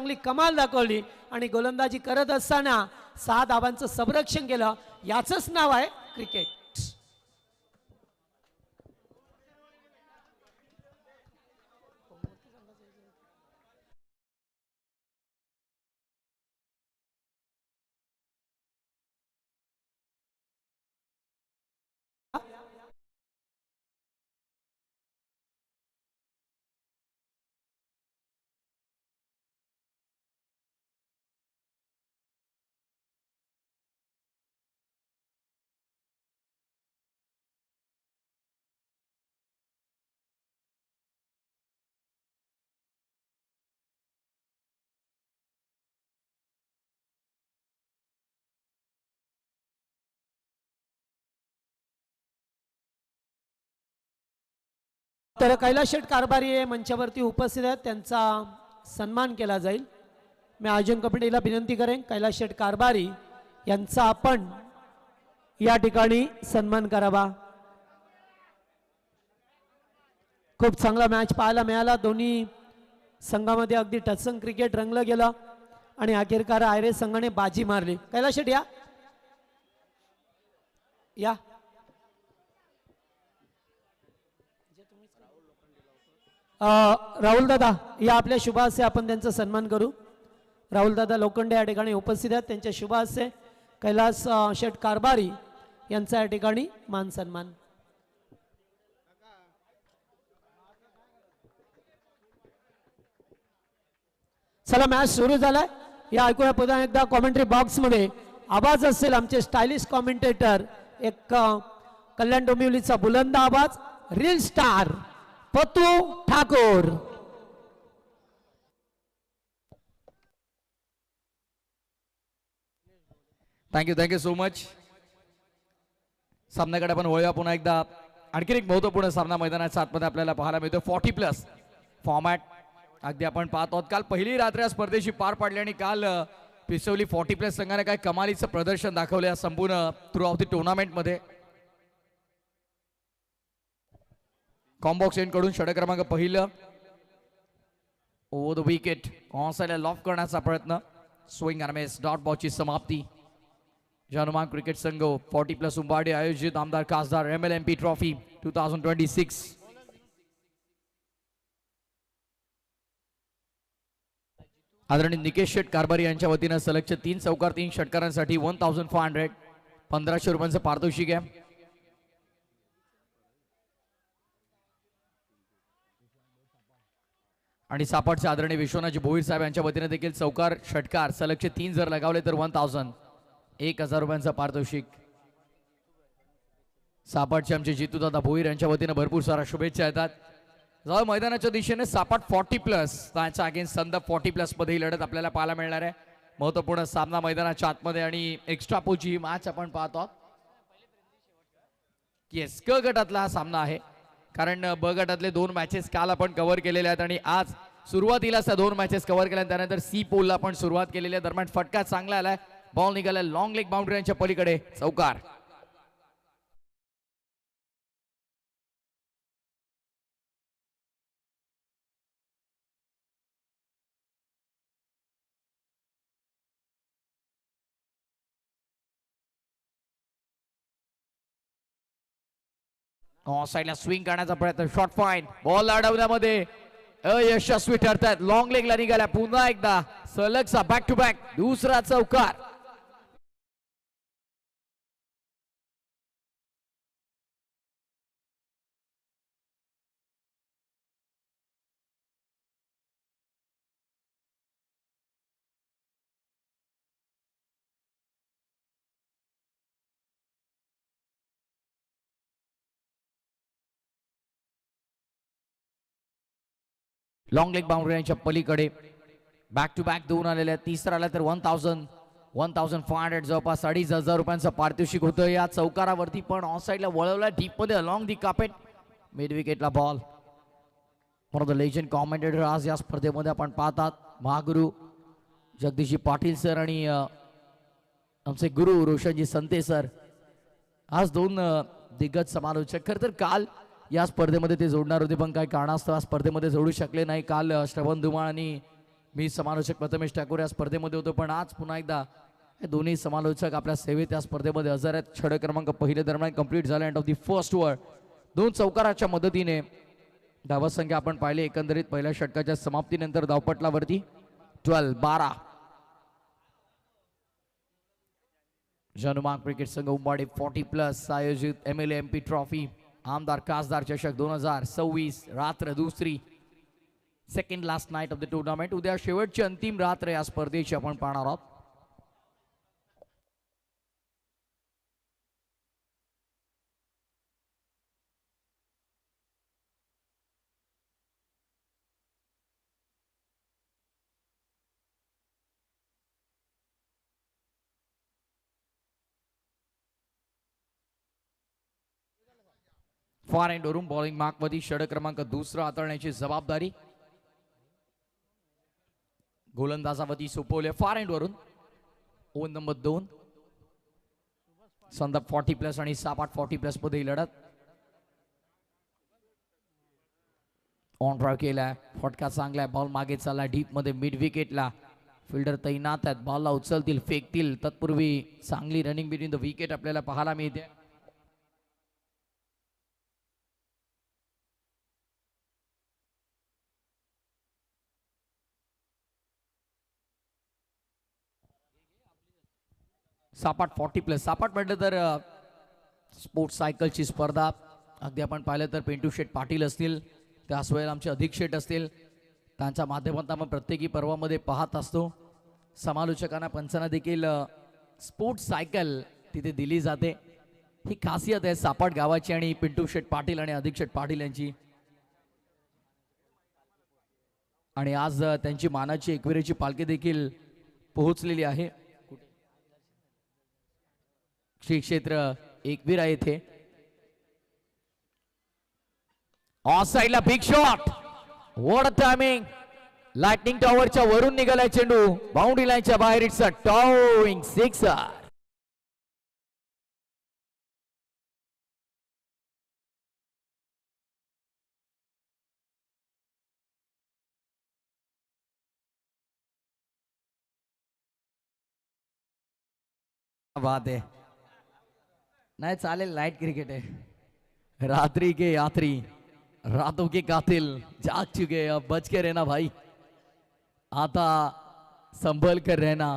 चांगली कमाल दाखवली आणि गोलंदाजी करत असताना 6 धावांचं संरक्षण केलं. याचंच नाव आहे क्रिकेट. तर कैलास शेठ कारभारी हे मंचावरती उपस्थित आहेत, त्यांचा सन्मान केला जाईल. मी आयोजन कमिटीला विनंती करेन कैलास शेठ कारभारी यांचा आपण या ठिकाणी सन्मान करावा. खूप चांगला मॅच पाहायला मिळाला. दोन्ही संघामध्ये अगदी टचसंग क्रिकेट रंगलं गेलं आणि अखेरकार आयरे संघाने बाजी मारली. कैलास शेठ या या. राहुल दादा या आपल्या शुभ हस्ते आपण त्यांचा सन्मान करू. राहुल दादा लोखंडे या ठिकाणी उपस्थित आहेत, त्यांच्या शुभ हस्ते कैलास शेठ कारभारी यांचा या ठिकाणी मान सन्मान. चला मॅच सुरू झालाय. या ऐकूया पुन्हा एकदा कॉमेंट्री बॉक्स मध्ये आवाज असेल आमचे स्टायलिश कॉमेंटेटर, एक कल्याण डोंबिवलीचा बुलंद आवाज, reel star Patu Thakur. Thank you so much. सामन्याकडे आपण वळूया पुन्हा एकदा. आणखी एक महत्वपूर्ण सामना मैदानाच्या आतमध्ये आपल्याला पाहायला मिळतो. 40+ फॉर्मॅट अगदी आपण पाहत आहोत. काल पहिली रात्र या स्पर्धेची पार पडली आणि काल पिसवली 40+ संघाने काय कमालीचं प्रदर्शन दाखवलं संपूर्ण थ्रू ऑफ द टुर्नामेंटमध्ये. कॉम्बॉक्स एंड कडून षटक क्रमांक पहिलं ओव्हर द विकेट ऑनसाइडला लॉफ करण्याचा प्रयत्न, स्विंग आणि मिस, डॉट बॉलची समाप्ती. हनुमान क्रिकेट संघ 40+ उंबाडी आयोजित आमदार खासदार MLMP ट्रॉफी 2026. आदरणीय निकेश शेठ कारभारी यांच्या वतीनं सलगचे 3 चौकार 3 षटकारांसाठी 1500 1500 रुपयांचं पारितोषिक आहे. आणि सापडचे आदरणीय विश्वनाथजी भोईर साहेब यांच्या वतीने देखील चौकार षटकार सलगचे 3 जर लगावले तर 1000 रुपयांचा पारितोषिक. सापडचे आमचे जितूदादा भोईर यांच्या वतीने भरपूर सारा शुभेच्छा येतात. जाऊ मैदानाच्या दिशेने सापट 40+ त्यांच्या अगेन्स्ट संदर्भ 40+ मध्ये ही लढत आपल्याला पाहायला मिळणार आहे. महत्वपूर्ण सामना मैदानाच्या आतमध्ये आणि एक्स्ट्रा पोची ही मॅच आपण पाहतो आहोत. येस, क गटातला हा सामना आहे, कारण ब गटातले 2 मॅचेस काल आपण कव्हर केलेले आहेत आणि आज सुरुवातीला त्या 2 मॅचेस कव्हर केल्या. त्यानंतर सी पोलला आपण सुरुवात केलेली आहे. दरम्यान फटका चांगला आलाय, बॉल निघाला लॉंग लेग बाउंड्रीच्या पलीकडे, चौकार. साईडला स्विंग करण्याचा प्रयत्न, शॉर्ट फाईन, बॉल अडवण्यामध्ये अयशस्वी ठरतात. लॉंग लेगला निघाल्या पुन्हा एकदा सलगचा बॅक टू बॅक दुसरा चौकार. लॉंग लेग बाउंड्रीच्या पलीकडे बॅक टू बॅक 2 आलेले आहेत. तिसरा आला तर 1500 जवळपास 2500 रुपयांचं पारितोषिक होतं. या चौकारावरती पण ऑन साइडला वळवला डीप मध्ये अलॉंग दी कार्पेट, मिड विकेटला ball. One of the legend commentator आज या स्पर्धेमध्ये आपण पाहतात, महागुरु जगदीशजी पाटील सर आणि आमचे गुरु रोशनजी संते सर. आज 2 दिग्गज समालोचक. खरं तर काल या स्पर्धेमध्ये ते जोडणार होते, पण काही कारणास्तव स्पर्धेमध्ये जोडू शकले नाही. काल श्रवण धुमाळ आणि मी समालोचक प्रथमेश ठाकूर या स्पर्धेमध्ये होतो, पण आज पुन्हा एकदा हे दोन्ही समालोचक आपल्या सेवेत या स्पर्धेमध्ये हजर आहेत. षटक क्रमांक पहिले दरम्यान कंप्लीट झाला. End of the first over 2 चौकाराच्या मदतीने धावसंख्या आपण पाहिले एकंदरीत पहिल्या षटकाच्या समाप्तीनंतर धावपटलावरती 12 जनुमांग क्रिकेट संघ उंबाडे 40+ आयोजित MLMP ट्रॉफी आमदार खासदार चषक 2026 रात्र दुसरी second last night of the tournament. उद्या शेवटची अंतिम रात्र या स्पर्धेची आपण पाहणार आहोत. फॉर एंड वरून बॉलिंग मार्कवरती षटक क्रमांक दुसरा हाताळण्याची जबाबदारी गोलंदाजावती सोपवले. फॉर एंड वरून ओव्हर नंबर 2 संदर्भ 40+ आणि सापाट 40+ मध्ये ही लढत. ऑन ड्राइव्ह केलाय, फटका चांगलाय, बॉल मागे चालला डीप मध्ये मिड विकेटला. फिल्डर तैनात आहेत, बॉलला उचलतील फेकतील तत्पूर्वी चांगली रनिंग बिटवीन द विकेट आपल्याला पाहायला मिळते. सापाट 40+. सापाट म्हटलं तर स्पोर्ट्स सायकलची स्पर्धा. अगदी आपण पाहिलं तर पिंटू शेठ पाटील असतील, त्याच वेळेला आमचे अधिक शेठ असतील, त्यांच्या माध्यमातून आपण प्रत्येकी पर्वामध्ये पाहत असतो. समालोचकांना पंचांना देखील स्पोर्ट्स सायकल तिथे दिली जाते. ही खासियत आहे सापाट गावाची आणि पिंटू शेठ पाटील आणि अधिक शेठ पाटील यांची. आणि आज त्यांची मानाची एकविरेची पालखी देखील पोहोचलेली आहे श्री क्षेत्र एकविरा येथे. ऑफ साइडला big shot, what a timing. Lightning टॉवरच्या वरून निघालाय चेंडू, बाउंड्री लाईनच्या बाहेर. It's a towering sixer. बात आहे, नाही चालेल. लाइट क्रिकेट है, रात्रि के यात्री रातों के कातिल जाग चुके, अब बच के रहना भाई, आता संभल कर रहना,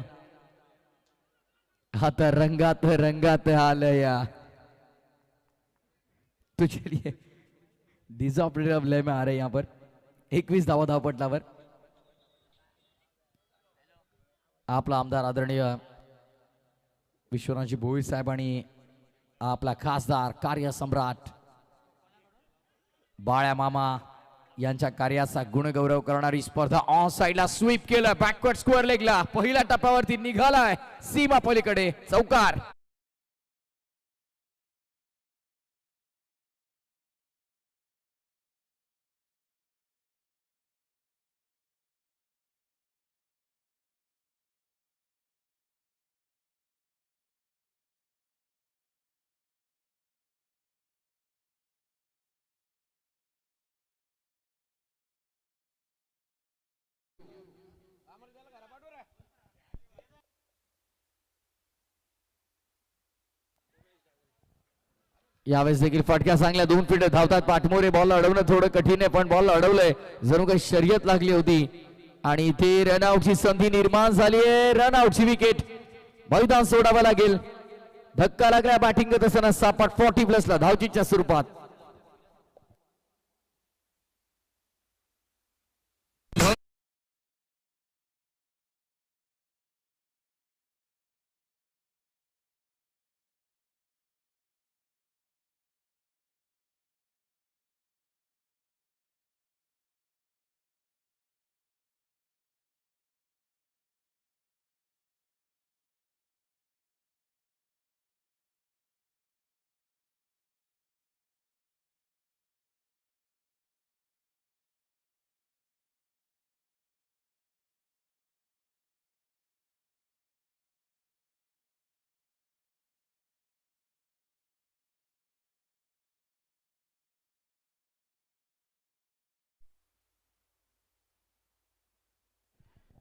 आता रंगात रंगात आलया. तो चलिए डीजे ऑपरेटर अब लय में आ रहे यहाँ पर. 21 धावा धावपटलावर. आपला आमदार आदरणीय विश्वनाथजी भोईर साहेब आणि आपला खासदार कार्यसम्राट बाळ्या मामा यांच्या कार्याचा गुणगौरव करणारी स्पर्धा. ऑन साइडला स्वीप केलं, बॅकवर्ड स्क्वेअर लेगला पहिल्या टप्प्यावरती निघालाय सीमा पलीकडे चौकार. यावेळेस देखील फटक्या चांगल्या 2 फीट धावतात पाठमोरे. बॉल अडवणं थोडं कठीण आहे, पण बॉल अडवलंय जणू काही शर्यत लागली होती आणि इथे रनआउटची संधी निर्माण झाली आहे. रनआउटची विकेट, मैदान सोडावं लागेल. धक्का लागला बॅटिंग करत असताना सापाट 40+ ला धावचीच्या स्वरूपात.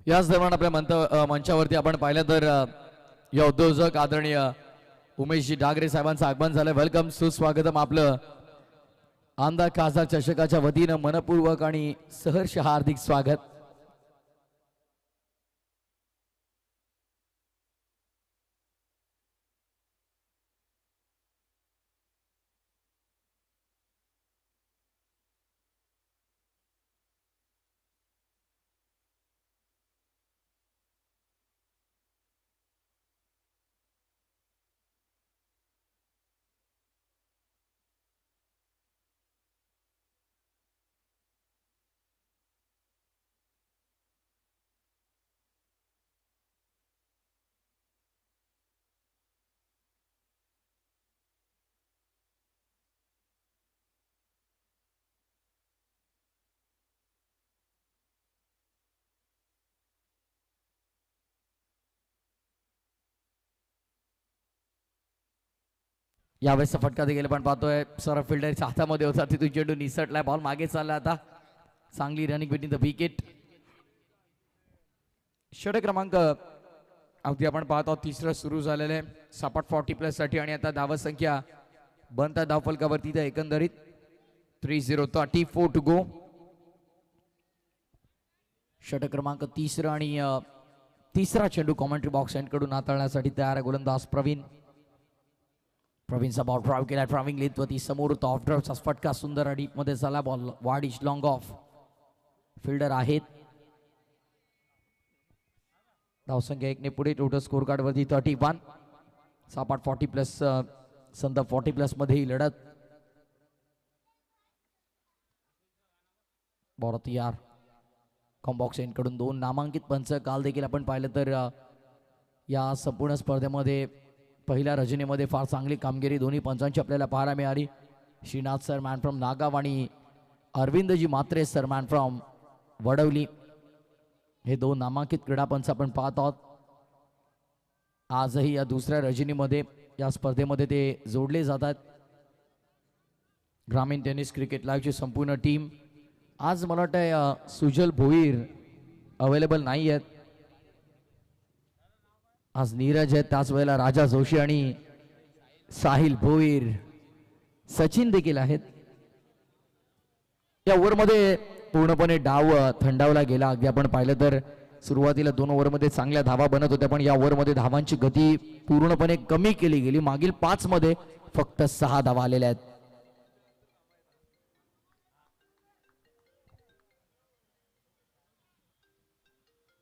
याच दरम्यान आपल्या मंचावरती आपण पाहिलं तर या उद्योजक आदरणीय उमेशजी डागरे साहेबांचं आगमन झालं. वेलकम, सुस्वागतम आपलं. आमदार खासदार चषकाच्या वतीनं मनपूर्वक आणि सहर्ष हार्दिक स्वागत. यावेळेसचा फटका देखील पण पाहतोय सौरभ फिल्डरच्या हातामध्ये होता, तिथून चेंडू निसटलाय, बॉल मागे चालला. आता चांगली रनिंग बिटवीन द विकेट. षटक क्रमांक अगदी आपण पाहत आहोत तिसरं सुरू झालेलं आहे सपाट 40+ साठी आणि आता धाव संख्या बनता धावफलकावरती तर एकंदरीत 3-0 34 टू गो. षटक क्रमांक तिसरं आणि तिसरा चेंडू कॉमेंट्री बॉक्स एंड कडून हाताळण्यासाठी तयार आहे गोलंदाज प्रवीणचा बॉल ड्राईव्ह केला. ड्रायव्हिंग लेंथवरती समोर होता, ऑफ ड्राईव्हचा फटका सुंदर डीप मध्ये झाला. बॉल वाड इज लॉंग ऑफ. फिल्डर आहेत. धावसंख्या 1 ने पुढे. टोटल स्कोर कार्ड वरती 31. सपाट 40+ संद 40+ मध्ये ही लढत. बॉल यार कॉम्बॉक्स एंड कडून 2 नामांकित पंच. काल देखील आपण पाहिलं तर या संपूर्ण स्पर्धेमध्ये पहिल्या रजनीमध्ये फार चांगली कामगिरी दोन्ही पंचांची आपल्याला पाहायला मिळाली. Shrinath sir man from Nagaon आणि Arvindji Matre sir man from Vadavali हे 2 नामांकित क्रीडापंच आपण पाहत आहोत. आजही या दुसऱ्या रजनीमध्ये या स्पर्धेमध्ये ते जोडले जातात. ग्रामीण टेनिस क्रिकेट लाईव्हची संपूर्ण टीम. आज मला वाटतं सुजल भोईर अवेलेबल नाही आहेत. आज नीरज आहे, त्याच वेळेला राजा जोशी आणि साहिल भोईर, सचिन देखील आहेत. या ओव्हरमध्ये पूर्णपणे डाव थंडावला गेला. अगदी आपण पाहिलं तर सुरुवातीला 2 ओव्हरमध्ये चांगल्या धावा बनत होत्या, पण या ओव्हरमध्ये धावांची गती पूर्णपणे कमी केली गेली. मागील 5 मध्ये फक्त 6 धावा आलेल्या आहेत.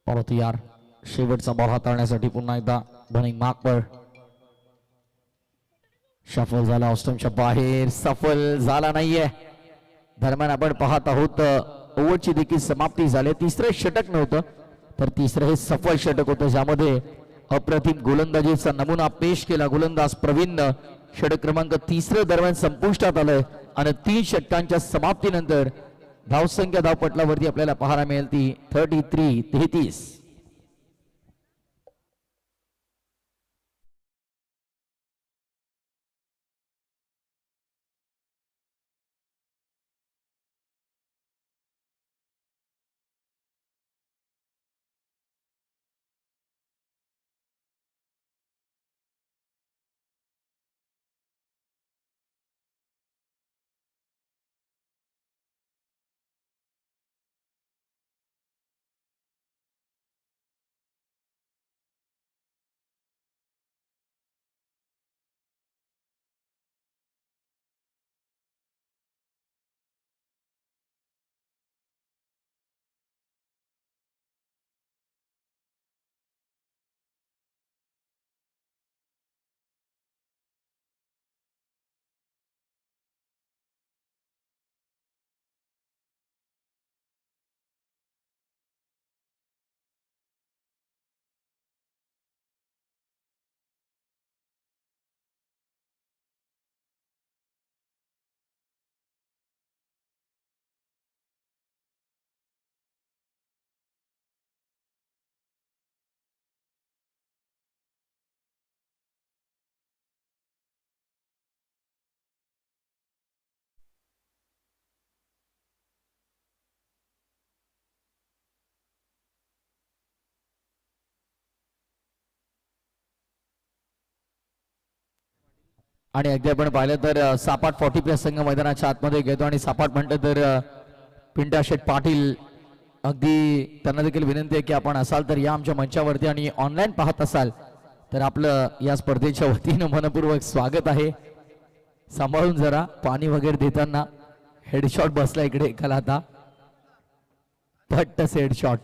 परत यार शेवटचा बॉल हाताळण्यासाठी पुन्हा एकदा बनिंग मार्कवर सफल झाला. ऑस्टमच्या बाहेर सफल झाला नाहीये. दरम्यान आपण पाहत आहोत ओव्हरची देखील समाप्ती झाली. तिसरं षटक नव्हतं तर तिसरं हे सफल षटक होतं, ज्यामध्ये अप्रतिम गोलंदाजीचा नमुना पेश केला गोलंदाज प्रवीण. षटक क्रमांक 3 दरम्यान संपुष्टात आलंय आणि 3 षटकांच्या समाप्तीनंतर धावसंख्या धावपटलावरती आपल्याला पाहायला मिळेल ती 33-33. आणि अगदी आपण पाहिलं तर सापाट 40+ संघ मैदानाच्या आतमध्ये घेतो आणि सापाट म्हणतं तर पिंटा शेठ पाटील, अगदी त्यांना देखील विनंती आहे की आपण असाल तर या आमच्या मंचावरती आणि ऑनलाईन पाहत असाल तर आपलं या स्पर्धेच्या वतीनं मनपूर्वक स्वागत आहे. सांभाळून जरा पाणी वगैरे देताना हेडशॉट बसला इकडे एकाला आता पट्टस हेडशॉट.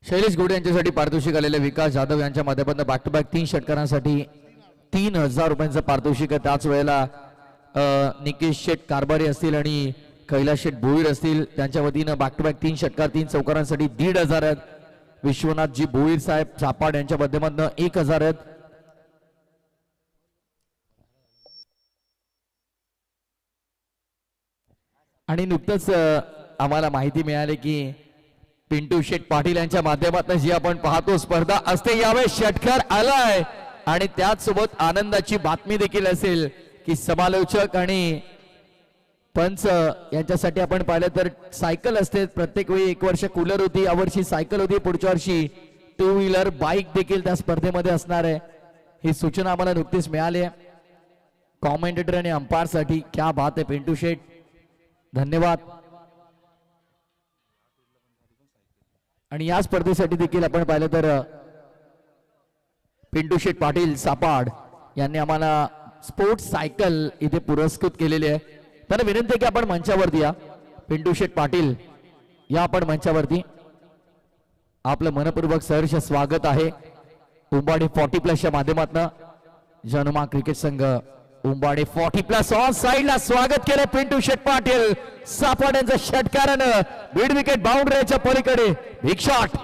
शैलेश घोडे यांच्यासाठी पारितोषिक आलेले विकास जाधव यांच्या माध्यमातून बॅक टू बॅक 3 षटकारांसाठी 3000 रुपयांचं पारितोषिक आहे. त्याच वेळेला निकेश शेठ कारभारी असतील आणि कैलास शेठ भोईर असतील त्यांच्या वतीनं बॅक टू बॅक 3 षटकार 3 चौकारांसाठी 1500 आहेत. विश्वनाथजी भोईर साहेब चापाड यांच्या माध्यमातून 1000 आहेत. आणि नुकतंच आम्हाला माहिती मिळाली की पिंटू शेठ पाटील यांच्या माध्यमातून जी आपण पाहतो स्पर्धा असते यावेळेस षटकार आलाय आणि त्याच सोबत आनंदाची बातमी देखील असेल की समालोचक आणि पंच यांच्यासाठी आपण पाहिलं तर सायकल असते. प्रत्येक वेळी 1 वर्ष कूलर होती, यावर्षी सायकल होती, पुढच्या वर्षी 2 व्हीलर बाईक देखील त्या स्पर्धेमध्ये असणार आहे. ही सूचना आम्हाला नुकतीच मिळाली आहे. कॉमेंटेटर आणि अंपायर साठी क्या बात आहे पिंटू शेठ, धन्यवाद. आणि या स्पर्धेसाठी देखील आपण पाहिलं तर पिंटू शेठ पाटील सापाड यांनी आम्हाला स्पोर्ट्स सायकल इथे पुरस्कृत केलेली आहे. त्यांना विनंती आहे की आपण मंचावरती या. पिंटू शेठ पाटील या आपण मंचावरती. आपलं मनपूर्वक सहर्ष स्वागत आहे. उंबाडी 40+ माध्यमातून जनुमा क्रिकेट संघ उंबाडी 40+ ऑन साइडला स्वागत केलं पिंटू शेठ पाटील. सापाड यांच्या षटकारानं मिड विकेट बाउंड्रीच्या पलीकडे बिग शॉट.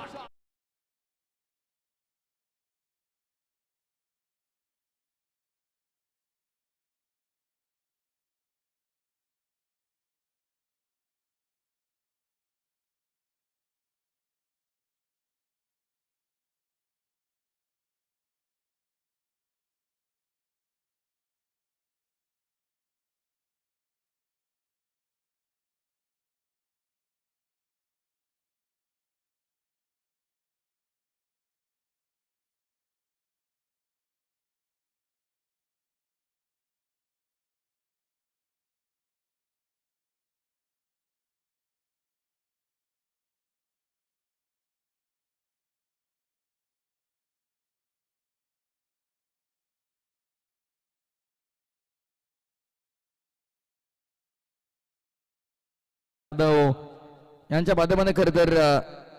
यांच्या माध्यमाने खरं तर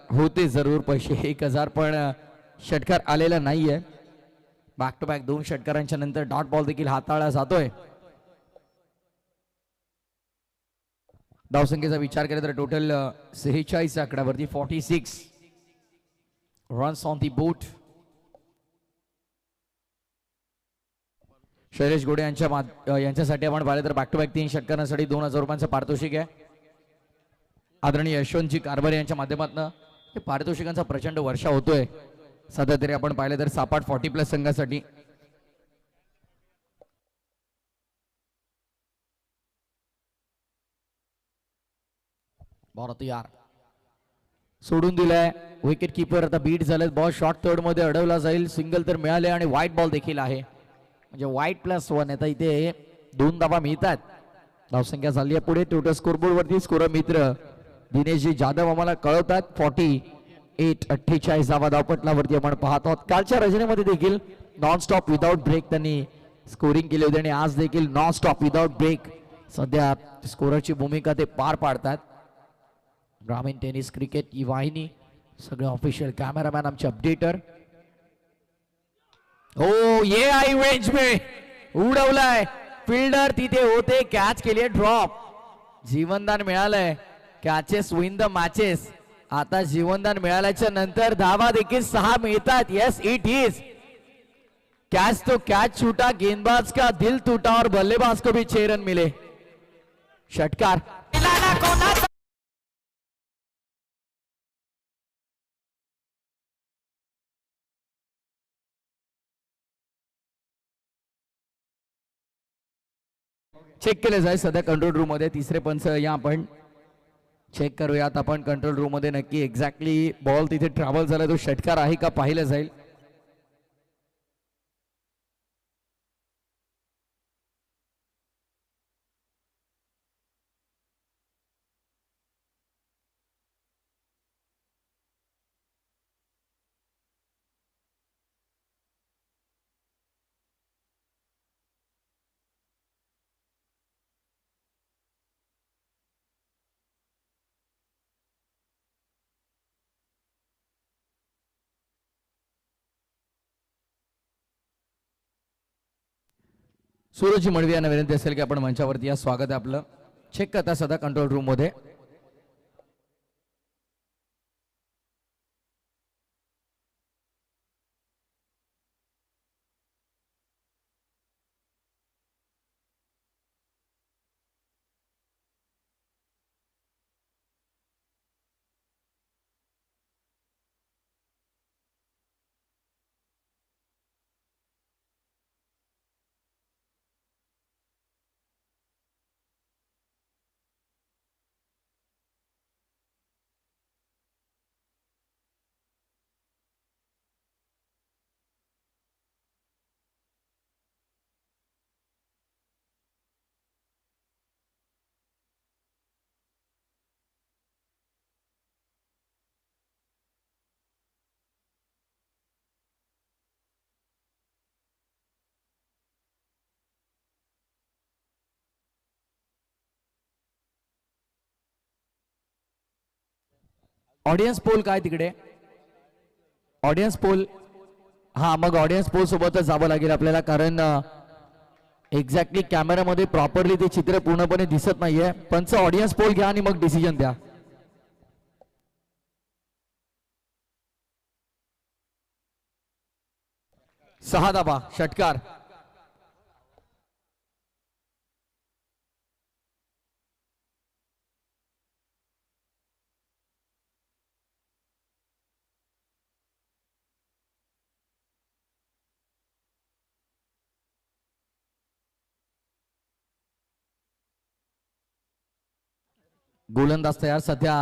होते जरूर पैसे 1000 पण षटकार आलेला नाहीये. बॅक टू बॅक 2 षटकारांच्या नंतर डॉट बॉल देखील हाताळला जातोय. धावसंख्येचा विचार केला तर टोटल 46 आकड्यावरती 46 रन्स ऑन दी बोट. शैलेश घोडे यांच्यासाठी आपण पाहिलं तर बॅक टू बॅक 3 षटकारांसाठी 2000 रुपयांचं पारितोषिक आहे. आदरणीय यशवंतजी कारभारी यांच्या माध्यमातून पारितोषिकांचा प्रचंड वर्षा होतोय. सध्या तरी आपण पाहिलं तर सापाट 40+ संघासाठी भारत यार सोडून दिलाय. विकेट किपर आता बीट झाले. बॉल शॉर्ट थर्ड मध्ये अडवला जाईल. सिंगल तर मिळाले आणि व्हाईट बॉल देखील आहे. म्हणजे व्हाईट +1 आता इथे 2 धावा मिळतात. धावसंख्या झाली आहे पुढे. टोटल स्कोरबोर्ड वरती स्कोर मित्र दिनेशजी जाधव आम्हाला कळवतात 48-48 धावा धावपटलावरती आपण पाहत आहोत. कालच्या रजनीमध्ये देखील नॉन स्टॉप विदाउट ब्रेक त्यांनी स्कोरिंग केली होती आणि आज देखील नॉन स्टॉप विदाउट ब्रेक सध्या स्कोररची भूमिका ते पार पाडतात. ग्रामीण टेनिस क्रिकेट ही वाहिनी सगळे ऑफिशियल कॅमेरामॅन आमचे अपडेटर. हो ये आई वेंच में उडवलाय फिल्डर तिथे होते. कॅच केली ड्रॉप. जीवनदान मिळालंय. Catches win the matches. आता जीवनदान मिळाल्याच्या नंतर धावा देखील 6 मिळतात. येस इट इज कैच तो कैच छूटा, गेंदबाज का दिल टूटा और बल्लेबाज को भी 6 रन मिले. षटकार चेक केले जाईल सध्या कंट्रोल रूम मध्ये. तिसरे पंच या आपण चेक करूयात आपण कंट्रोल रूम मध्ये नक्की एक्झॅक्टली बॉल तिथे ट्रॅव्हल झाला तो षटकार आहे का पाहिलं जाईल. सूरज मळवी यांना विनंती असेल की आपण मंचावरती या. स्वागत आहे आपलं. चेक करता सध्या कंट्रोल रूम मध्ये. ऑडियन्स पोल काय तिकडे? Audience poll. हा मग ऑडियन्स पोल सोबतच जावं लागेल आपल्याला, कारण एक्झॅक्टली कॅमेरामध्ये प्रॉपरली ते चित्र पूर्णपणे दिसत नाहीये. पंच ऑडियन्स पोल घ्या आणि मग डिसिजन द्या. 6 धाबा षटकार. गोलंदाज तयार सध्या.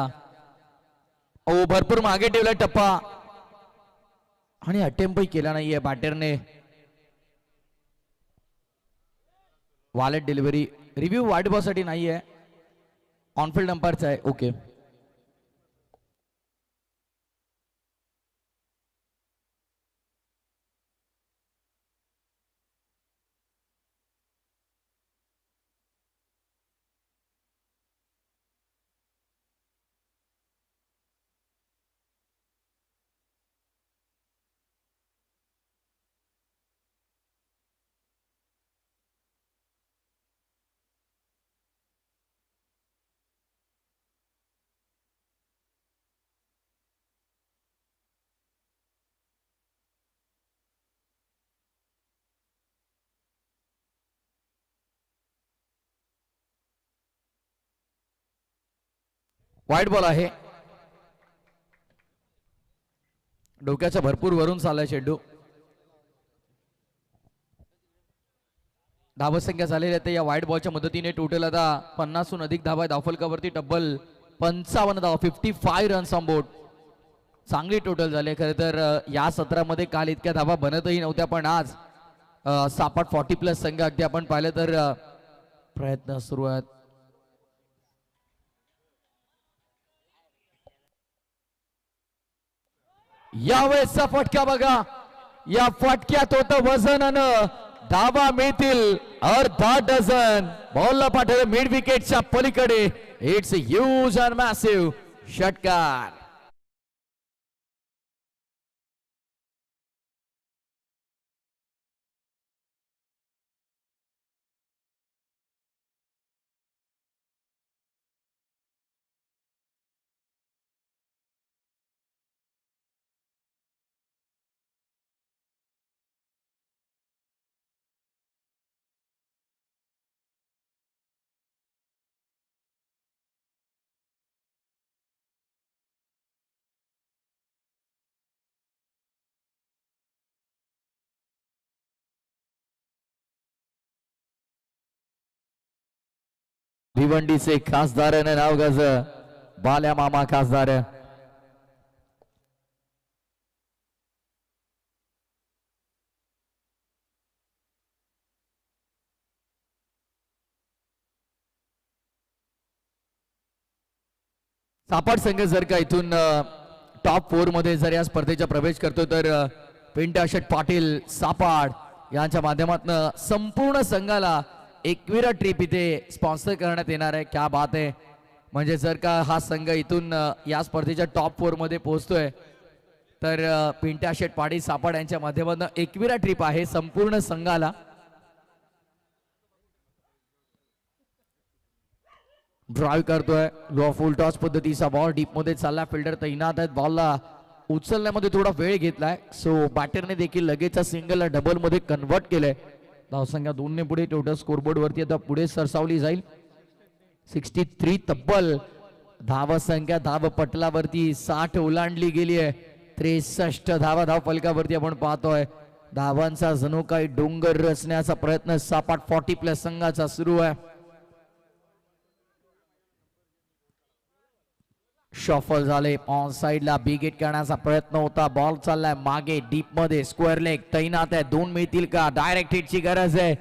ओ भरपूर मागे ठेवला टप्पा आणि अटेम्प्टही केला नाहीये बॅटरने. वॉलेट डिलिव्हरी रिव्ह्यू वाईट बॉल साठी नाहीये, ऑनफिल्ड अंपायरचा आहे. ओके. वाईट बॉल आहे. डोक्याच्या भरपूर वरून चाललाय चेंडू. धावसंख्या झालेल्या आहेत या वाईट बॉलच्या मदतीने. टोटल आता 50हून अधिक धावा आहेत धावफलकावरती. तब्बल 55 धावा, 55 रन्स ऑन बोर्ड. चांगली टोटल झाली. खरं तर या सत्रामध्ये काल इतक्या धावा बनतही नव्हत्या, पण आज 40+ संघ अगदी आपण पाहिलं तर प्रयत्न सुरू आहेत. यावेळेसचा फटका बघा. या फटक्यात होतं वजनानं धावा मिळतील अर्धा डझन. बॉलला पाठवलं मिड विकेटच्या पलीकडे. इट्स ह्यूज अँड मॅसिव्ह षटकार. भिवंडीचे खासदार नाव गाज बाल्या मामा खासदार. सापड संघ जर का इथून टॉप 4 मध्ये जर या स्पर्धेचा प्रवेश करतो तर पिंटा शेट पाटील सापाड यांच्या माध्यमातून संपूर्ण संघाला एकविरा ट्रिप इथे स्पॉन्सर करण्यात येणार आहे. क्या बात आहे. म्हणजे जर का हा संघ इथून या स्पर्धेच्या टॉप 4 मध्ये पोहोचतोय तर पिंटा शेट पाटील सापाड यांच्या माध्यमातून एकविरा ट्रिप आहे संपूर्ण संघाला. ड्राइव्ह करतोय लो फुल टॉस पद्धतीचा बॉल डीप मध्ये चालला. फिल्डर तैनात आहेत. बॉलला उचलण्यामध्ये थोडा वेळ घेतलाय. सो बॅटरने देखील लगेच सिंगलला डबल मध्ये कन्वर्ट केलंय. धावसंख्या 2 ने पुढे. टोटल स्कोरबोर्ड वरती आता पुढे सरसावली जाईल. 63 तब्बल धावसंख्या धावपटलावरती 60 ओलांडली गेली आहे. 63 धावा धाव फलकावरती आपण पाहतोय. धावांचा जणू काही डोंगर रचण्याचा प्रयत्न सापाट 40+ संघाचा सुरू आहे. शॉफल झाले. ऑन साइडला बिग हिट करण्याचा प्रयत्न होता. बॉल चाललाय मागे डीप मध्ये. स्क्वेअर लेग तैनात आहे. 2 मिळतील का? डायरेक्ट हिटची गरज आहे.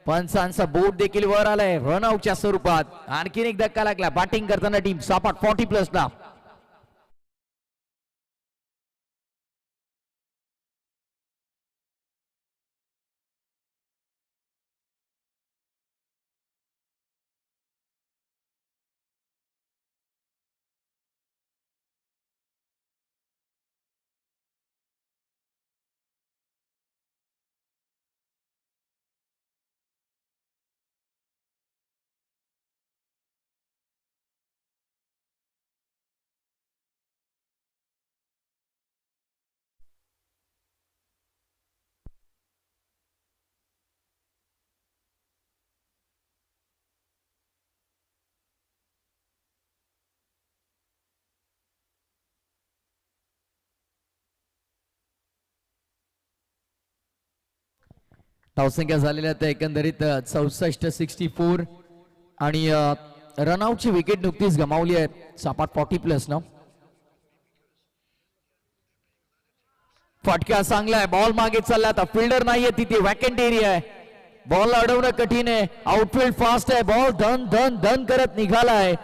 पंचांचा बोट देखील वर आलाय रनआउटच्या स्वरूपात. आणखीन एक धक्का लागला. बॅटिंग करताना टीम सापाट 40+ ला. धावसंख्या झालेल्या त्या एकंदरीत 64 आणि रनआउटची विकेट नुकतीच गमावली आहे सापाट 40+ ना. फटका चांगला आहे. बॉल मागे चालला. आता फिल्डर नाहीये तिथे. वॅकंट एरिया आहे. बॉल अडवणं कठीण आहे. आउटफील्ड फास्ट आहे. बॉल धन धन धन करत निघालाय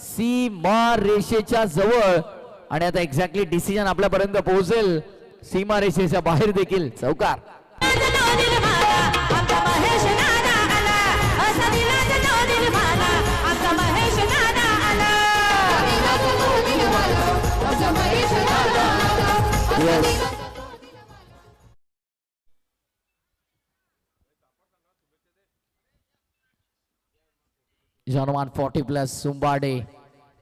सीमा रेषेच्या जवळ आणि आता एक्झॅक्टली डिसिजन आपल्यापर्यंत पोहोचेल. सीमा रेषेच्या बाहेर देखील चौकार. जनमान 40+ सुंबाडे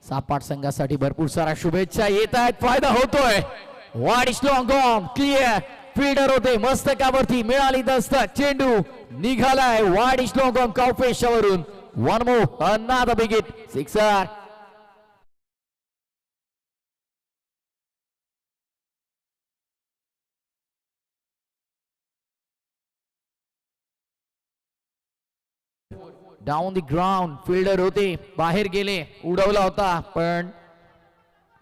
सापाट संघासाठी भरपूर साऱ्या शुभेच्छा येत आहेत. फायदा होतोय. Wide long on clear. Fielder होते मस्तकावरती. मिळाली दस्तक. चेंडू निघालाय वाईड स्लॉंग ऑन काउफेशावरून. One more another big hit. Sixer. Down the ground. Fielder होते बाहेर गेले. उडवला होता पण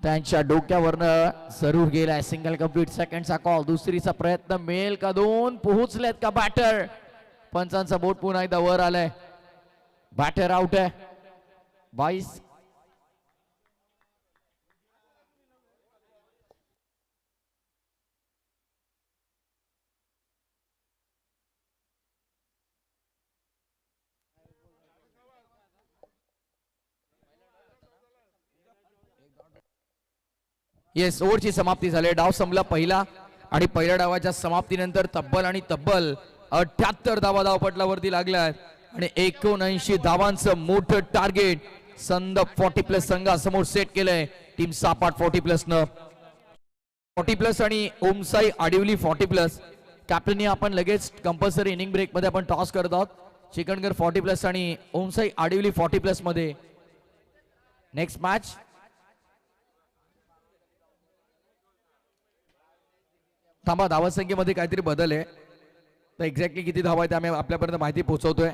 त्यांच्या डोक्यावरनं जरूर गेलाय. Single complete. सेकंडचा कॉल. दुसरीचा प्रयत्न मिळेल का? 2 पोहोचलेत का बॅटर? पंचांचा बोट पुन्हा एकदा वर आलाय. बॅटर आउट आहे. 22. येस, ओव्हरची समाप्ती झाली. डाव संपला पहिला आणि पहिल्या डावाच्या समाप्तीनंतर तब्बल 78 धावा धावपटलावरती लागल्या आणि 79 धावांचं मोठं टार्गेट संदप 40+ संघासमोर सेट केलंय टीम सापाट 40+ न. 40+ आणि ओमसाई आडिवली 40+. कॅप्टननी आपण लगेच कंपल्सरी इनिंग ब्रेक मध्ये आपण टॉस करत आहोत. चिकनगर 40+ आणि ओमसाई आडिवली 40+ मध्ये नेक्स्ट मॅच. थांबा, धावसंख्येमध्ये काहीतरी बदल आहे. तर एक्झॅक्टली किती धावा आहेत आम्ही आपल्यापर्यंत माहिती पोहोचवतोय.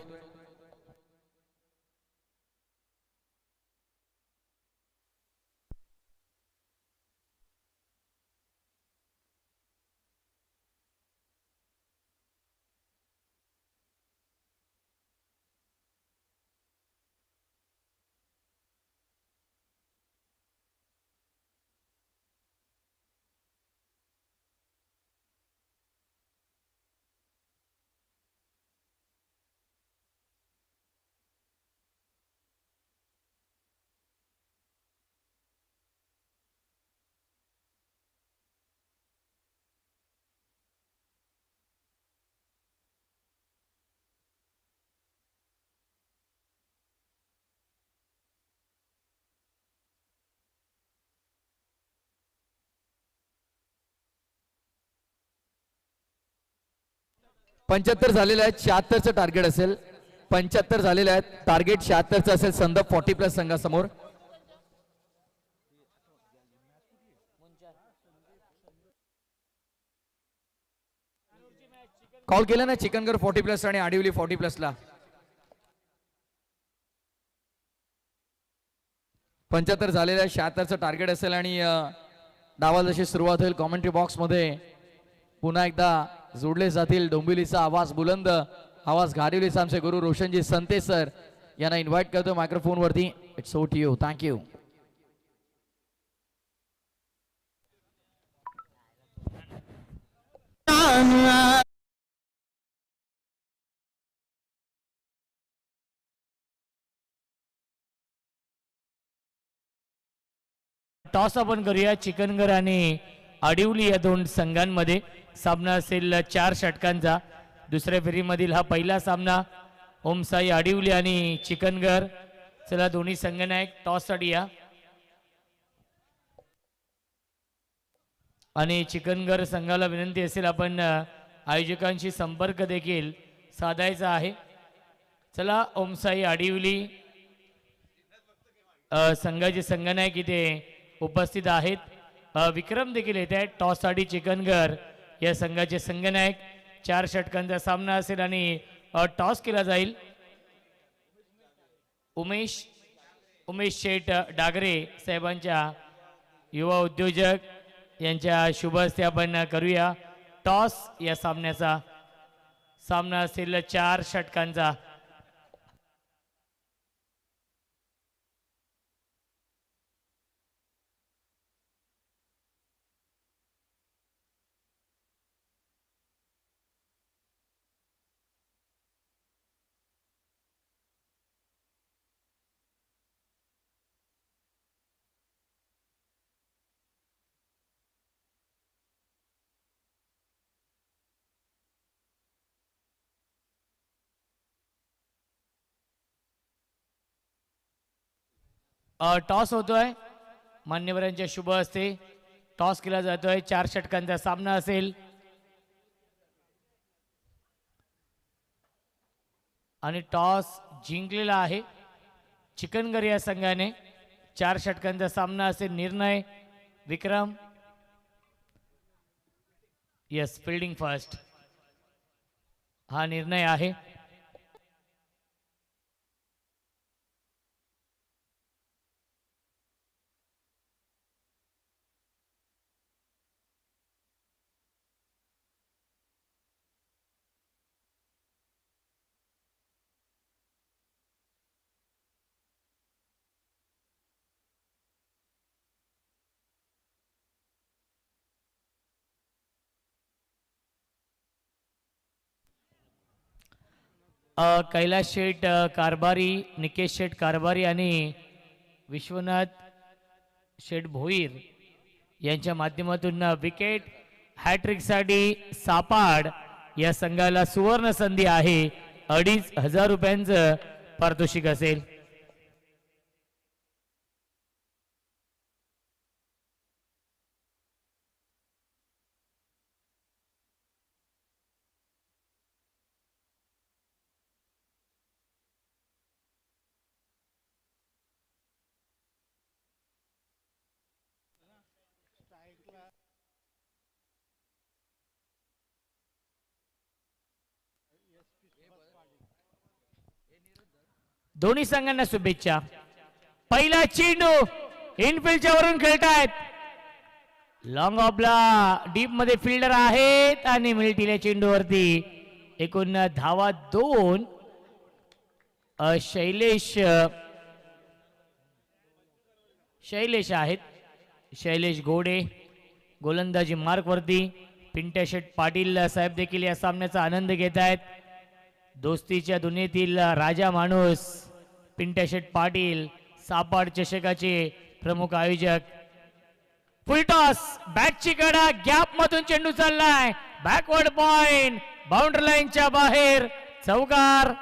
75 झालेले आहेत, 76चं टार्गेट असेल. 75 झालेले आहेत, टार्गेट 76चं असेल संदप 40+ संघासमोर. कॉल केला ना चिकनगर 40+ आणि आडिवली 40+ ला. 75 झालेल्या 76चं टार्गेट असेल आणि डावाला जशी सुरुवात होईल कॉमेंट्री बॉक्स मध्ये पुन्हा एकदा जोडले जातील डोंबिवलीचा आवाज बुलंद आवाज घारिवलीचा आमचे गुरु रोशनजी संते सर यांना इन्व्हाइट करतो मायक्रोफोन वरती. It's over to you. Thank you. Toss आपण करूया चिकनगर आणि आडिवली या दोन संघांमध्ये. सामना असेल 4 षटकांचा. दुसऱ्या फेरीमधील हा पहिला सामना ओमसाई आडिवली आणि चिकनगर. चला दोन्ही संघनायक टॉससाठी या. आणि चिकनगर संघाला विनंती असेल आपण आयोजकांशी संपर्क देखील साधायचा आहे. चला ओमसाई आडिवली संघाचे संघनायक इथे उपस्थित आहेत. विक्रम देखील येत आहेत टॉससाठी चिकनगर या संघाचे संघनायक. 4 षटकांचा सामना असेल आणि टॉस केला जाईल. उमेश शेठ डागरे साहेबांच्या युवा उद्योजक यांच्या शुभ हस्ते आपण करूया टॉस या सामन्याचा. सामना असेल 4 षटकांचा. टॉस होतोय मान्यवरांच्या शुभ हस्ते. टॉस केला जातोय. 4 षटकांचा सामना असेल आणि टॉस जिंकलेला आहे चिकनगर या संघाने. 4 षटकांचा सामना असेल. निर्णय विक्रम. यस, फिल्डिंग फर्स्ट हा निर्णय आहे. कैलास शेठ कारभारी, निकेश शेठ कारभारी आणि विश्वनाथ शेठ भोईर यांच्या माध्यमातून विकेट हॅट्रिकसाठी सापाड या संघाला सुवर्ण संधी आहे. 2,500 रुपयांचं पारितोषिक असेल. दोन्ही संघांना शुभेच्छा. पहिला चेंडू इनफिल्डच्या वरून खेळतायत. लॉंग ऑफला डीप मध्ये फिल्डर आहेत आणि मिळतील चेंडूवरती. एकूण धावा 2. शैलेश आहेत. शैलेश घोडे गोलंदाजी मार्क वरती. पिंट्या शेठ पाटील साहेब देखील या सामन्याचा आनंद घेत आहेत. दोस्तीच्या दुनियेतील राजा माणूस पिंट्या शेठ पाटील सापाड चषकाचे प्रमुख आयोजक. फुलटॉस बॅटची कडा गॅप मधून चेंडू चाललाय. बॅकवर्ड पॉइंट बाउंड्री लाईनच्या बाहेर चौकार.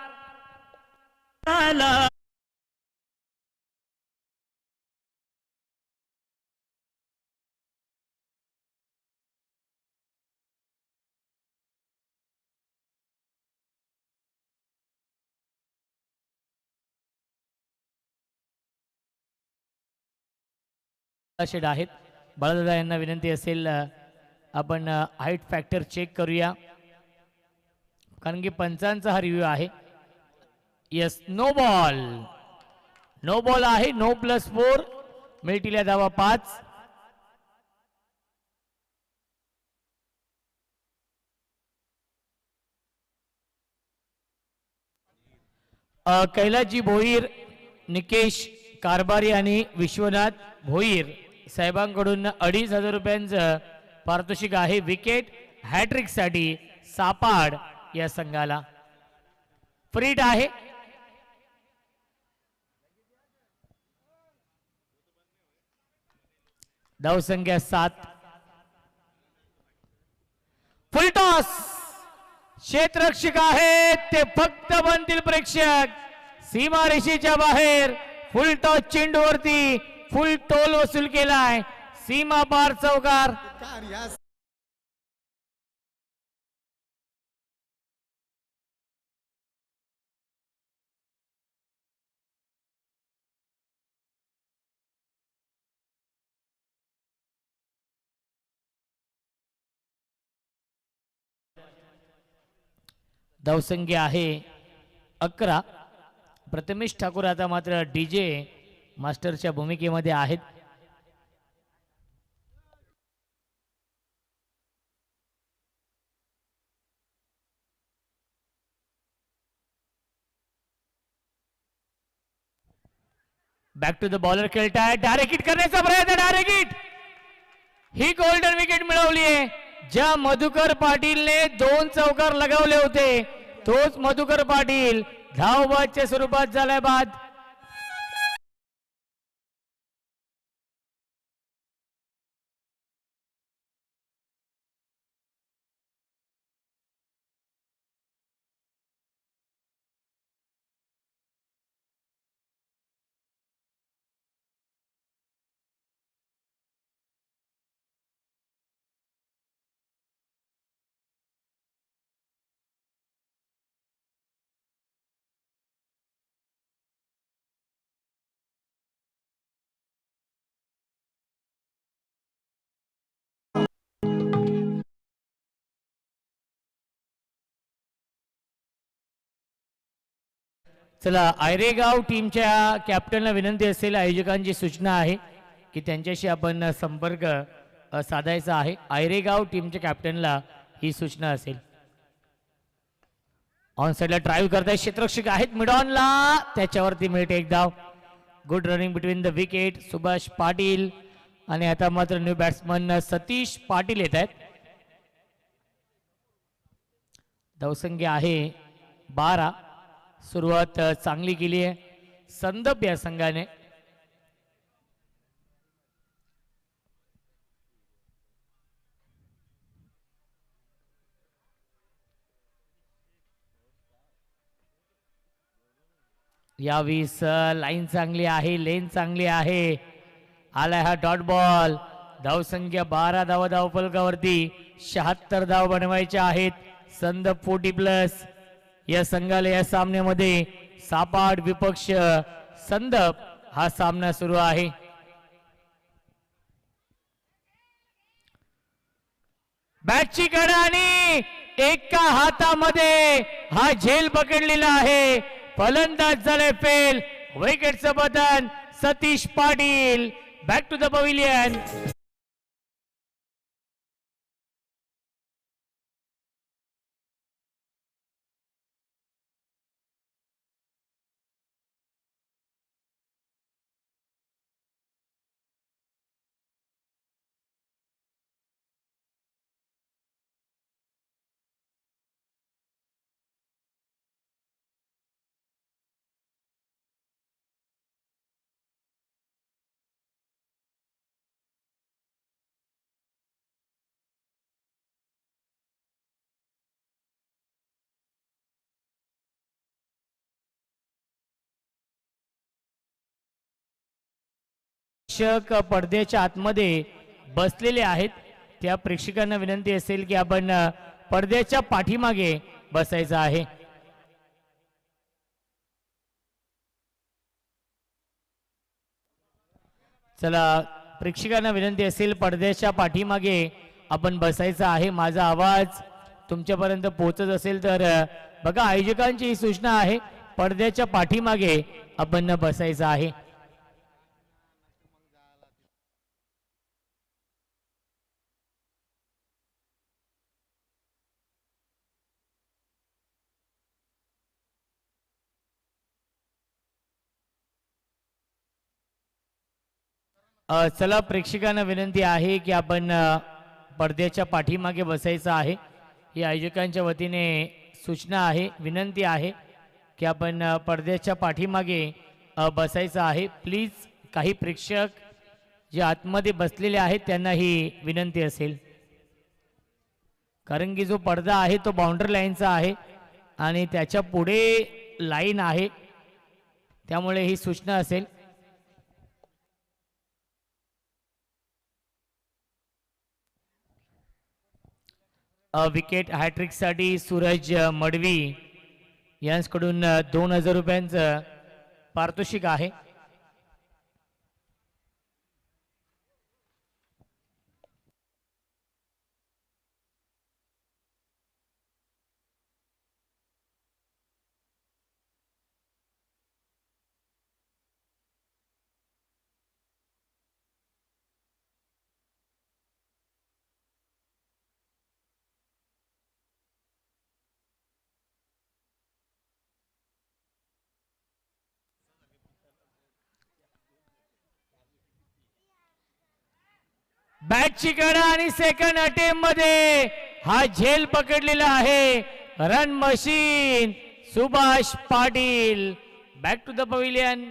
शेड आहेत. बाळादादा यांना विनंती असेल आपण हाईट फॅक्टर चेक करूया, कारण की पंचांचा हा रिव्ह्यू आहे. Yes, no ball, no ball आहे. 9+4 मिळतील या धावा 5. कैलासजी भोईर, निकेश कारभारी आणि विश्वनाथ भोईर साहेबांकडून 2,500 रुपयांचं पारितोषिक आहे. विकेट हॅट्रिक साठी सापाड या संघाला. फ्रीट आहे. धावसंख्या 7. फुलटॉस, क्षेत्ररक्षक आहेत ते फक्त बनतील प्रेक्षक. सीमारेषेच्या बाहेर फुलटॉस चेंडूवरती फुल टोल वसूल केलाय. सीमा पार चौकार. धावसंख्या आहे 11. प्रथमेश ठाकूर आता मात्र डीजे मास्टरच्या भूमिकेमध्ये आहेत. बॅक टू द बॉलर खेळताय. डायरेक्ट हिट करण्याचा प्रयत्न. Direct hit. ही गोल्डन विकेट मिळवली आहे. ज्या मधुकर पाटीलने 2 चौकार लगावले होते, तोच मधुकर पाटील धावबादच्या स्वरूपात झालाय बाद. चला, आयरेगाव टीमच्या कॅप्टनला विनंती असेल, आयोजकांची सूचना आहे की त्यांच्याशी आपण संपर्क साधायचा आहे. आयरेगाव टीमच्या कॅप्टनला ही सूचना असेल. ऑन साइडला ड्राईव्ह करताय क्षेत्ररक्षक आहेत मिडॉनला, त्याच्यावरती मिळते एक धाव. Good running between the wicket. Subhash Patil आणि आता मात्र न्यू बॅट्समन सतीश पाटील येत आहेत. धावसंख्या आहे 12. सुरुवात चांगली केली आहे संदप या संघाने. यावीस लाईन चांगली आहे, लेन चांगली आहे. आलाय हा डॉट बॉल. धावसंख्या 12 धावा धावफलकावरती. 76 धाव बनवायच्या आहेत. संदप 40+. या संघाला या सामन्यामध्ये सापाड विपक्ष संदप हा सामना सुरू आहे. बॅटची कडा आणि एका हातामध्ये हा झेल पकडलेला आहे. फलंदाज झाले फेल. विकेटचं button Satish Patil. Back to the pavilion. प्रेक्षक पडद्याच्या आतमध्ये बसलेले आहेत. त्या प्रेक्षकांना विनंती असेल की आपण पडद्याच्या पाठीमागे बसायचं आहे. चला, प्रेक्षकांना विनंती असेल पडद्याच्या पाठीमागे आपण बसायचं आहे. माझा आवाज तुमच्यापर्यंत पोहोचत असेल तर बघा आयोजकांची ही सूचना आहे, पडद्याच्या पाठीमागे आपण बसायचं आहे. चला प्रेक्षकांना विनंती आहे की आपण पडद्याच्या पाठीमागे बसायचं आहे. ही आयोजकांच्या वतीने सूचना आहे, विनंती आहे की आपण पडद्याच्या पाठीमागे बसायचं आहे. प्लीज काही प्रेक्षक जे आतमध्ये बसलेले आहेत त्यांना ही विनंती असेल, कारण की जो पडदा आहे तो बाउंड्री लाईनचा आहे आणि त्याच्या पुढे लाईन आहे, त्यामुळे ही सूचना असेल. विकेट हॅट्रिकसाठी सूरज मडवी यांच्याकडून 2000 रुपयांचं पारितोषिक आहे. बॅटची कडा आणि सेकंड अटेम्प्ट मध्ये हा झेल पकडलेला आहे. Run machine Subhash Patil back to the pavilion.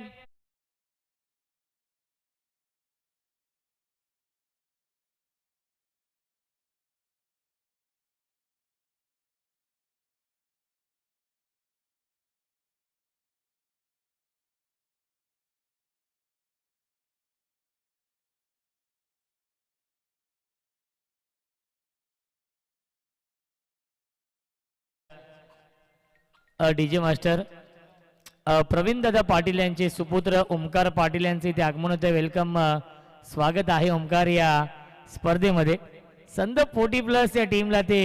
DJ master Pravin Dada Patil यांचे सुपुत्र ओमकार पाटील यांचे इथे आगमन होते. वेलकम, स्वागत आहे ओमकार या स्पर्धेमध्ये. संद 40+ या टीमला ते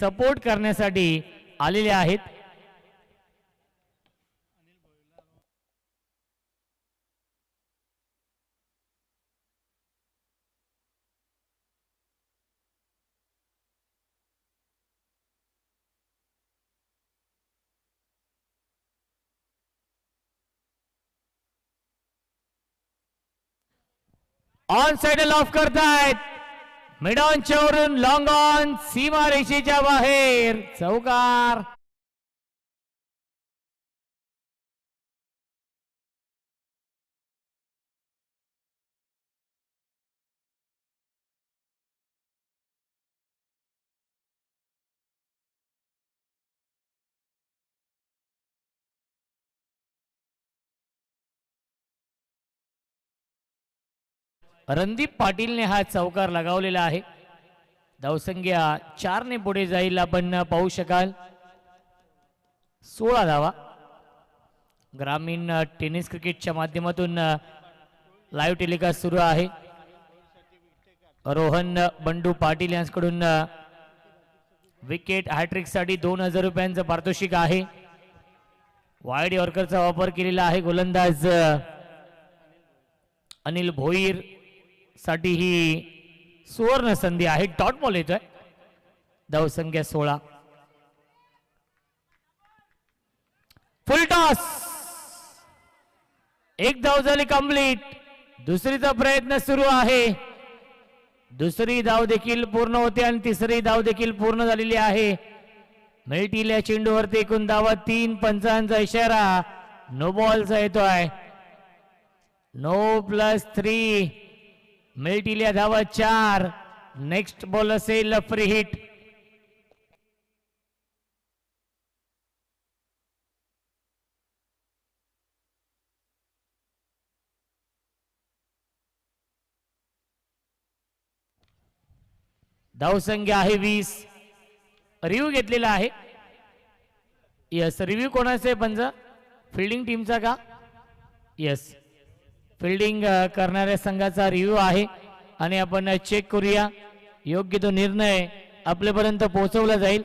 सपोर्ट करण्यासाठी आलेले आहेत. ऑन साइड ऑफ करतायत, मिड ऑनच्या वरून लॉंग ऑन, सीमा रेषेच्या बाहेर चौकार. रणदीप पाटीलने हा चौकार लगावलेला आहे. धावसंख्या 4 ने पुढे जाईल, आपण पाहू शकाल. 16 धावा. ग्रामीण टेनिस क्रिकेटच्या माध्यमातून लाईव्ह टेलिकास्ट सुरू आहे. रोहन बंडू पाटील यांच्याकडून विकेट हॅट्रिक साठी 2000 रुपयांचं पारितोषिक आहे. वाईड यॉर्करचा वापर केलेला आहे. गोलंदाज अनिल भोईर साठी ही सुवर्ण संधी आहे. डॉट बॉल येतोय. धावसंख्या 16. फुल टॉस. एक धाव झाली कंप्लीट. दुसरीचा प्रयत्न सुरू आहे. दुसरी धाव देखील पूर्ण होते आणि तिसरी धाव देखील पूर्ण झालेली आहे. मिल्टील्या चेंडूवरती एकूण धावा 3. पंचांचा इशारा नो बॉलचा येतोय. नो +3. मिल्टील्या धावा 4. नेक्स्ट बॉल असेल फ्री हिट. धावसंख्या आहे 20. रिव्ह्यू घेतलेला आहे. यस, रिव्ह्यू कोणाचा आहे पंजा? फिल्डिंग टीमचा का? यस, फिल्डिंग करणाऱ्या संघाचा रिव्ह्यू आहे आणि आपण चेक करूया, योग्य तो निर्णय आपल्यापर्यंत पोहोचवला जाईल.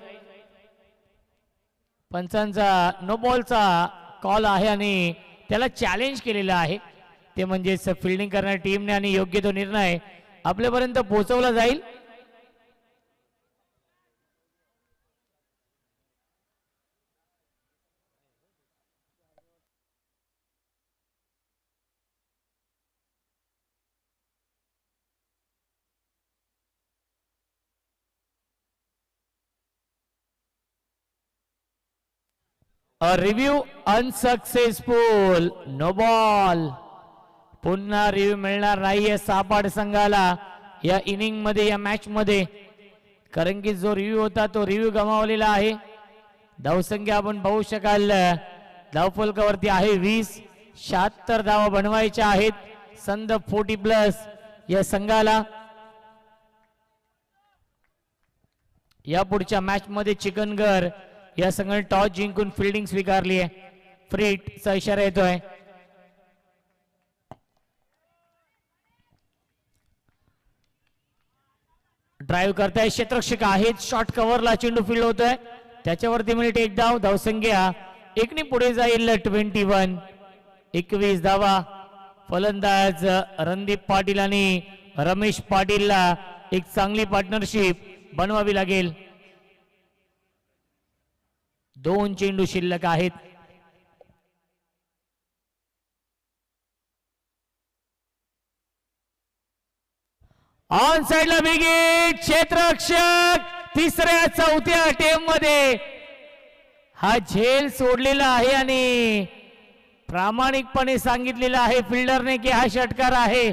पंचांचा नो बॉलचा कॉल आहे आणि त्याला चॅलेंज केलेला आहे, ते म्हणजेच फिल्डिंग करणाऱ्या टीमने, आणि योग्य तो निर्णय आपल्यापर्यंत पोहोचवला जाईल. A review unsuccessful, no ball. पुन्हा रिव्ह्यू मिळणार नाहीये सापाड संघाला या इनिंग मध्ये, या मॅच मध्ये, कारण की जो रिव्ह्यू होता तो रिव्ह्यू गमावलेला आहे. धावसंख्या आपण पाहू शकाल, धावफलकावरती आहे 20. 76 धावा बनवायच्या आहेत संद 40+ या संघाला. या पुढच्या मॅच मध्ये चिकनगर या संघाने टॉस जिंकून फिल्डिंग स्वीकारली आहे. फ्रीटचा इशारा येतोय. ड्राईव्ह करताय, क्षेत्ररक्षक आहेत, शॉर्ट कव्हरला चेंडू फील्ड होतोय, त्याच्यावरती मिनिट 1 धाव. धावसंख्या 1 पुढे जाईल. 21 धावा. फलंदाज रणदीप पाटील आणि रमेश पाटीलला एक चांगली पार्टनरशिप बनवावी लागेल. 2 चेंडू शिल्लक आहेत. ऑन साइडला बिगिट, क्षेत्ररक्षक तिसऱ्या चौथ्या टेम मध्ये हा झेल सोडलेला आहे आणि प्रामाणिकपणे सांगितलेला आहे फिल्डरने की हा षटकार आहे.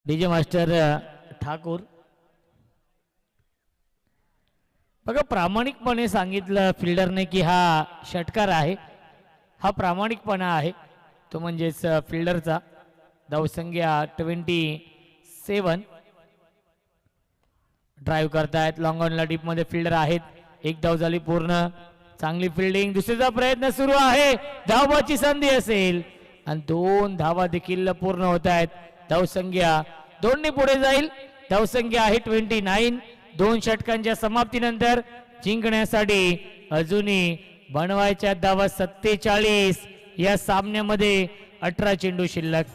डीजे मास्टर ठाकूर, बघा प्रामाणिकपणे सांगितलं फिल्डरने की हा षटकार आहे. हा प्रामाणिकपणा आहे तो, म्हणजेच फिल्डरचा. धावसंख्या 27. ड्राईव्ह करतायत, लॉंग ऑनला डीप मध्ये फिल्डर आहेत. 1 धाव झाली पूर्ण. चांगली फिल्डिंग. दुसरीचा प्रयत्न सुरू आहे, धावाची संधी असेल आणि 2 धावा देखील पूर्ण होत आहेत. धावसंख्या 2 पुढे जाईल. धावसंख्या आहे 29. 2 षटकांच्या समाप्तीनंतर जिंकण्यासाठी अजूनही बनवायच्या धावा 47. या सामन्यामध्ये 18 चेंडू शिल्लक.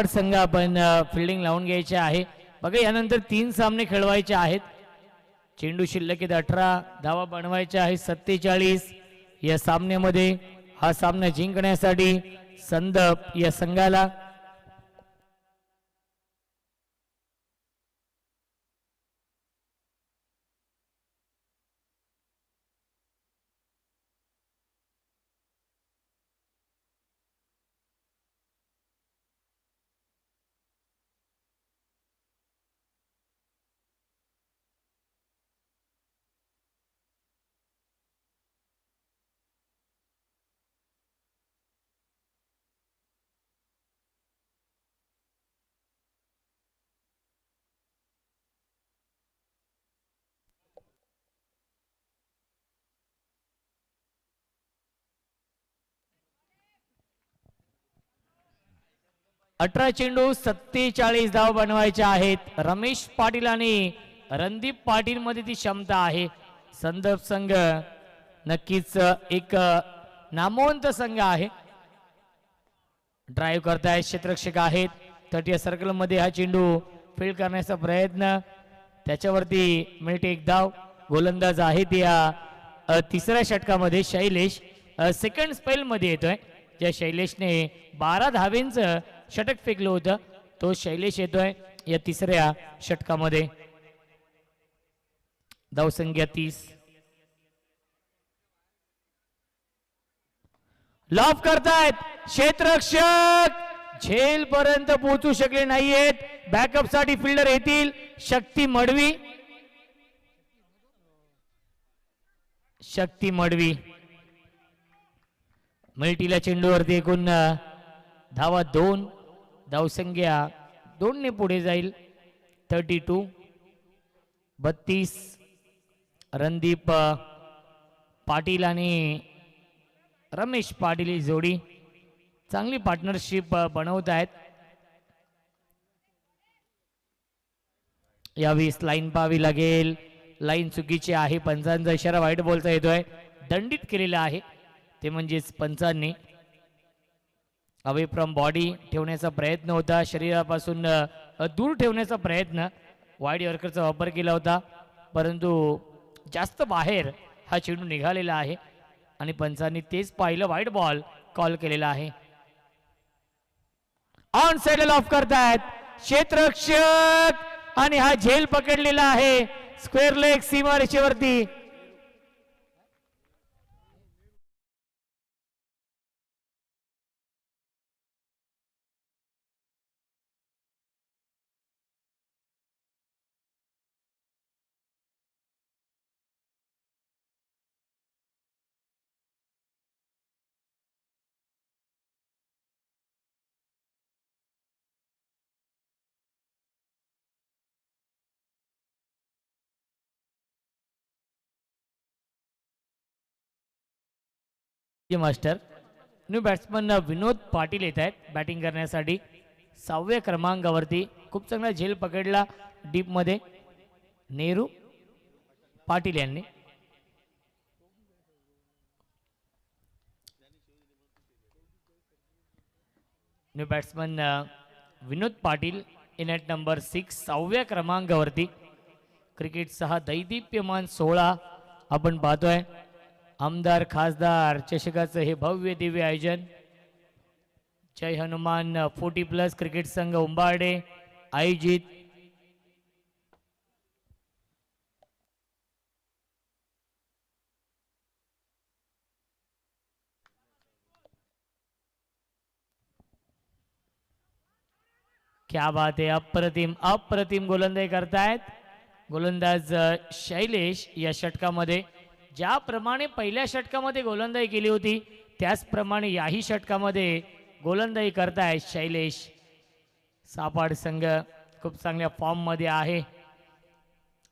संघ आपण फिल्डिंग लावून घ्यायचे आहे. बघा यानंतर 3 सामने खेळवायचे आहेत. चेंडू शिल्लक 18 धावा बनवायच्या आहेत 47 या सामन्यामध्ये. हा सामना जिंकण्यासाठी संदप या संघाला 18 चेंडू 47 धाव बनवायचे आहेत. रमेश पाटील आणि रणदीप पाटील मध्ये ती क्षमता आहे. संदर्भ संघ नक्कीच एक नामवंत संघ आहे. ड्राईव्ह करतायत क्षेत्ररक्षक आहेत. तटीय सर्कल मध्ये हा चेंडू फील्ड करण्याचा प्रयत्न, त्याच्यावरती मिळते एक धाव. गोलंदाज आहेत या तिसऱ्या षटकामध्ये शैलेश. सेकंड स्पेल मध्ये येतोय. ज्या शैलेशने 12 धावेंचं षटक फेकलं होतं तो शैलेश येतोय या तिसऱ्या षटकामध्ये. धावसंख्या 30. लॉफ करतायत क्षेत्ररक्षक, झेल पर्यंत पोहोचू शकले नाहीयेत. बॅकअप साठी फिल्डर येतील. शक्ती मडवी, शक्ती मडवी मिल्टीला चेंडूवरती एकूण धावा 2. धावसंख्या 2 ने पुढे जाईल. 32. 32. रणदीप पाटील आणि रमेश पाटील ही जोडी चांगली पार्टनरशिप बनवत आहेत. यावेळेस लाईन पाहावी लागेल. लाईन चुकीची आहे. पंचांचा इशारा व्हाईट बॉलचा येतोय. दंडित केलेला आहे ते म्हणजेच पंचांनी अवे फ्रॉम बॉडी ठेवण्याचा प्रयत्न होता. शरीरापासून दूर ठेवण्याचा प्रयत्न वाईड यॉर्करचा वापर केला होता, परंतु जास्त बाहेर हा चेंडू निघालेला आहे आणि पंचांनी तेच पाहिलं. वाईड बॉल कॉल केलेला आहे. ऑन साइड ऑफ करतायत क्षेत्ररक्षक आणि हा झेल पकडलेला आहे स्क्वेअर लेग सीमारेषेवरती. Master new batsman Vinod Patil येत आहेत बॅटिंग करण्यासाठी. 6व्या क्रमांकावरती खूप चांगला झेल पकडला डीप मध्ये नेहरू पाटील यांनी. New batsman Vinod Patil in at number 6. 6व्या क्रमांकावरती क्रिकेटचा हा दैदिप्यमान सोहळा आपण पाहतोय. आमदार खासदार चषकाचं हे भव्य दिव्य आयोजन जय हनुमान 40+ क्रिकेट संघ उंबारडे आयोजित. क्या बात है. अप्रतिम अप्रतिम गोलंदाजी करतायत गोलंदाज शैलेश. या षटकामध्ये ज्याप्रमाणे पहिल्या षटकामध्ये गोलंदाजी केली होती त्याचप्रमाणे याही षटकामध्ये गोलंदाजी करतायत शैलेश. सापाड संघ खूप चांगल्या फॉर्म मध्ये आहे.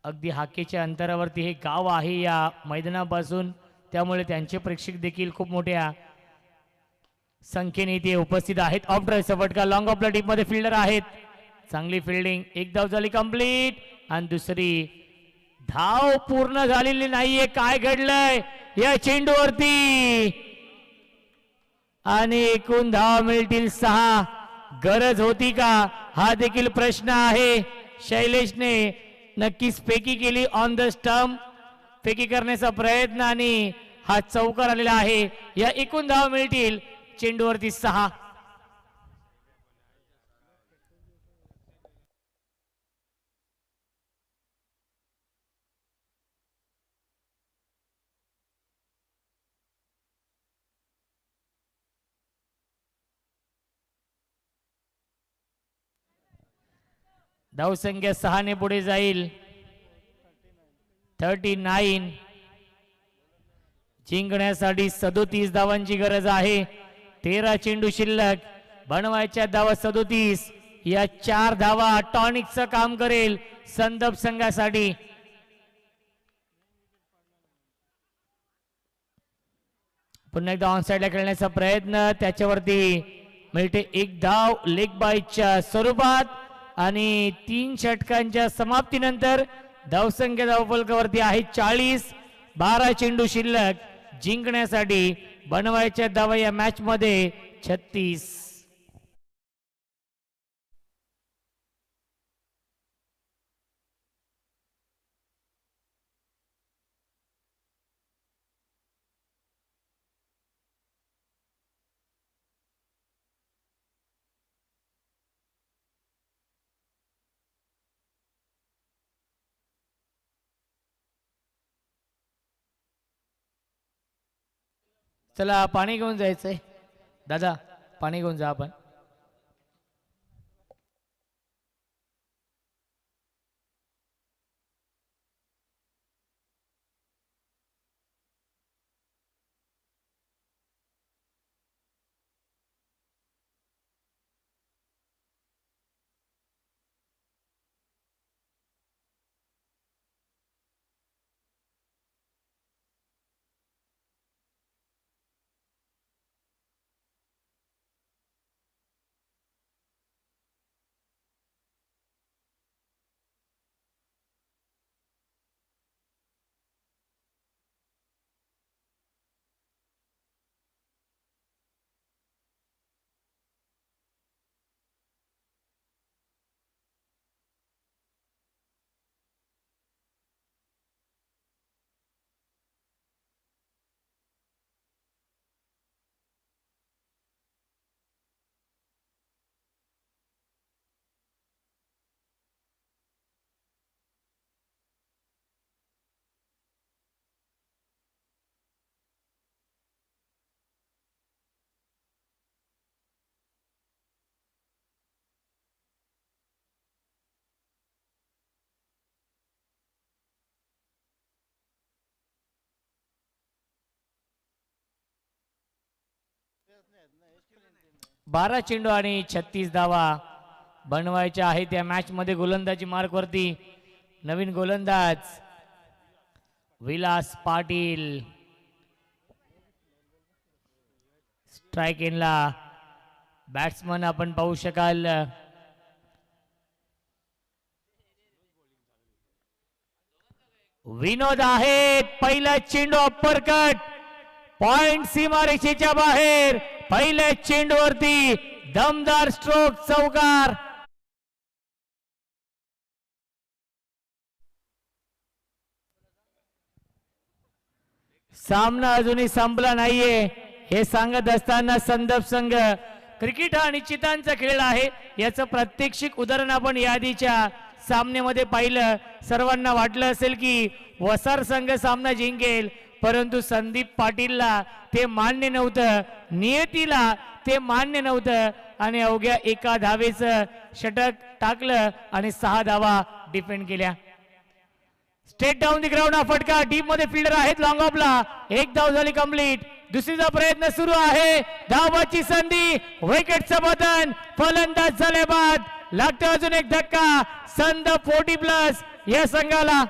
अगदी हाकेच्या अंतरावरती हे गाव आहे या मैदानापासून, त्यामुळे त्यांचे प्रेक्षक देखील खूप मोठ्या संख्येने इथे उपस्थित आहेत. ऑफ ड्राईव्हचा फटका लॉंग ऑफला टीप मध्ये फिल्डर आहेत. चांगली फिल्डिंग. एक धाव झाली कंप्लीट आणि दुसरी धाव पूर्ण झालेली नाहीये. काय घडलंय या चेंडूवरती आणि एकूण धाव मिळतील 6. गरज होती का हा देखील प्रश्न आहे. शैलेशने नक्कीच फेकी केली ऑन द स्टंप. फेकी करण्याचा प्रयत्न आणि हा चौकार आलेला आहे. या एकूण धाव मिळतील चेंडूवरती 6. धावसंख्या 6 ने पुढे जाईल. 39. जिंकण्यासाठी 37 धावांची गरज आहे. 13 चेंडू शिल्लक. बनवायच्या धावा 37. या 4 धावा टॉनिकचं काम करेल संदप संघासाठी. पुन्हा एकदा ऑन साइडला खेळण्याचा प्रयत्न. त्याच्यावरती मिळते एक धाव लेग बायच्या स्वरूपात आणि 3 षटकांच्या समाप्तीनंतर धावसंख्या धावफलकावरती आहे 40. 12 चेंडू शिल्लक. जिंकण्यासाठी बनवायच्या धावा या मॅच मध्ये 36. चला पाणी घेऊन जायचंय दादा, पाणी घेऊन जा आपण. बारा चेंडू आणि 36 धावा बनवायच्या आहेत या मॅच मध्ये. गोलंदाजी मार्क वरती नवीन गोलंदाज विलास पाटील. स्ट्राइक इनला बॅट्समन आपण पाहू शकाल विनोद आहेत. पहिला चेंडू अप्परकट, पॉइंट सीमारेषेच्या बाहेर. पहिल्या चेंडूवरती दमदार स्ट्रोक, चौकार. सामना अजूनही संपला नाहीये हे सांगत असताना संदर्भ संघ क्रिकेट हा निश्चितांचा खेळ आहे याचं प्रात्यक्षिक उदाहरण आपण यादीच्या सामन्यामध्ये पाहिलं. सर्वांना वाटलं असेल की वसार संघ सामना जिंकेल, परंतु संदीप पाटीलला ते मान्य नव्हतं, नियतीला ते मान्य नव्हतं आणि अवघ्या एका धावेचं षटक टाकलं आणि 6 धावा डिफेंड केल्या. स्ट्रेट डाऊन दी ग्राउंड हा फटका. डीप मध्ये फिल्डर आहेत लॉंग ऑफला. एक धाव झाली कंप्लीट. दुसरीचा प्रयत्न सुरू आहे. धावाची संधी, विकेटचं पतन. फलंदाज झाले बाद. लागतो अजून एक धक्का संद 40+ या संघाला.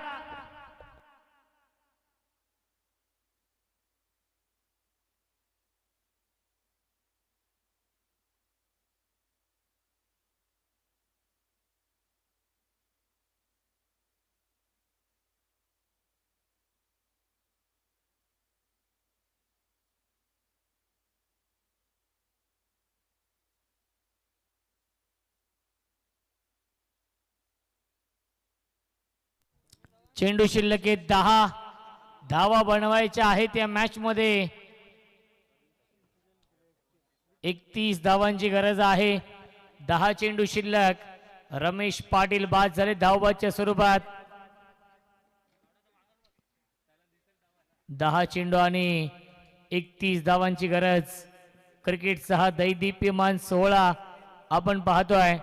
चेंडू शिल्लक 10 धावा बनवायच्या आहेत या मॅच मध्ये. 31 धावांची गरज आहे. 10 चेंडू शिल्लक. रमेश पाटील बाद झाले धावबादच्या स्वरूपात. 10 चेंडू आणि 31 धावांची गरज. क्रिकेटचा हा दैदिप्यमान सोहळा आपण पाहतोय.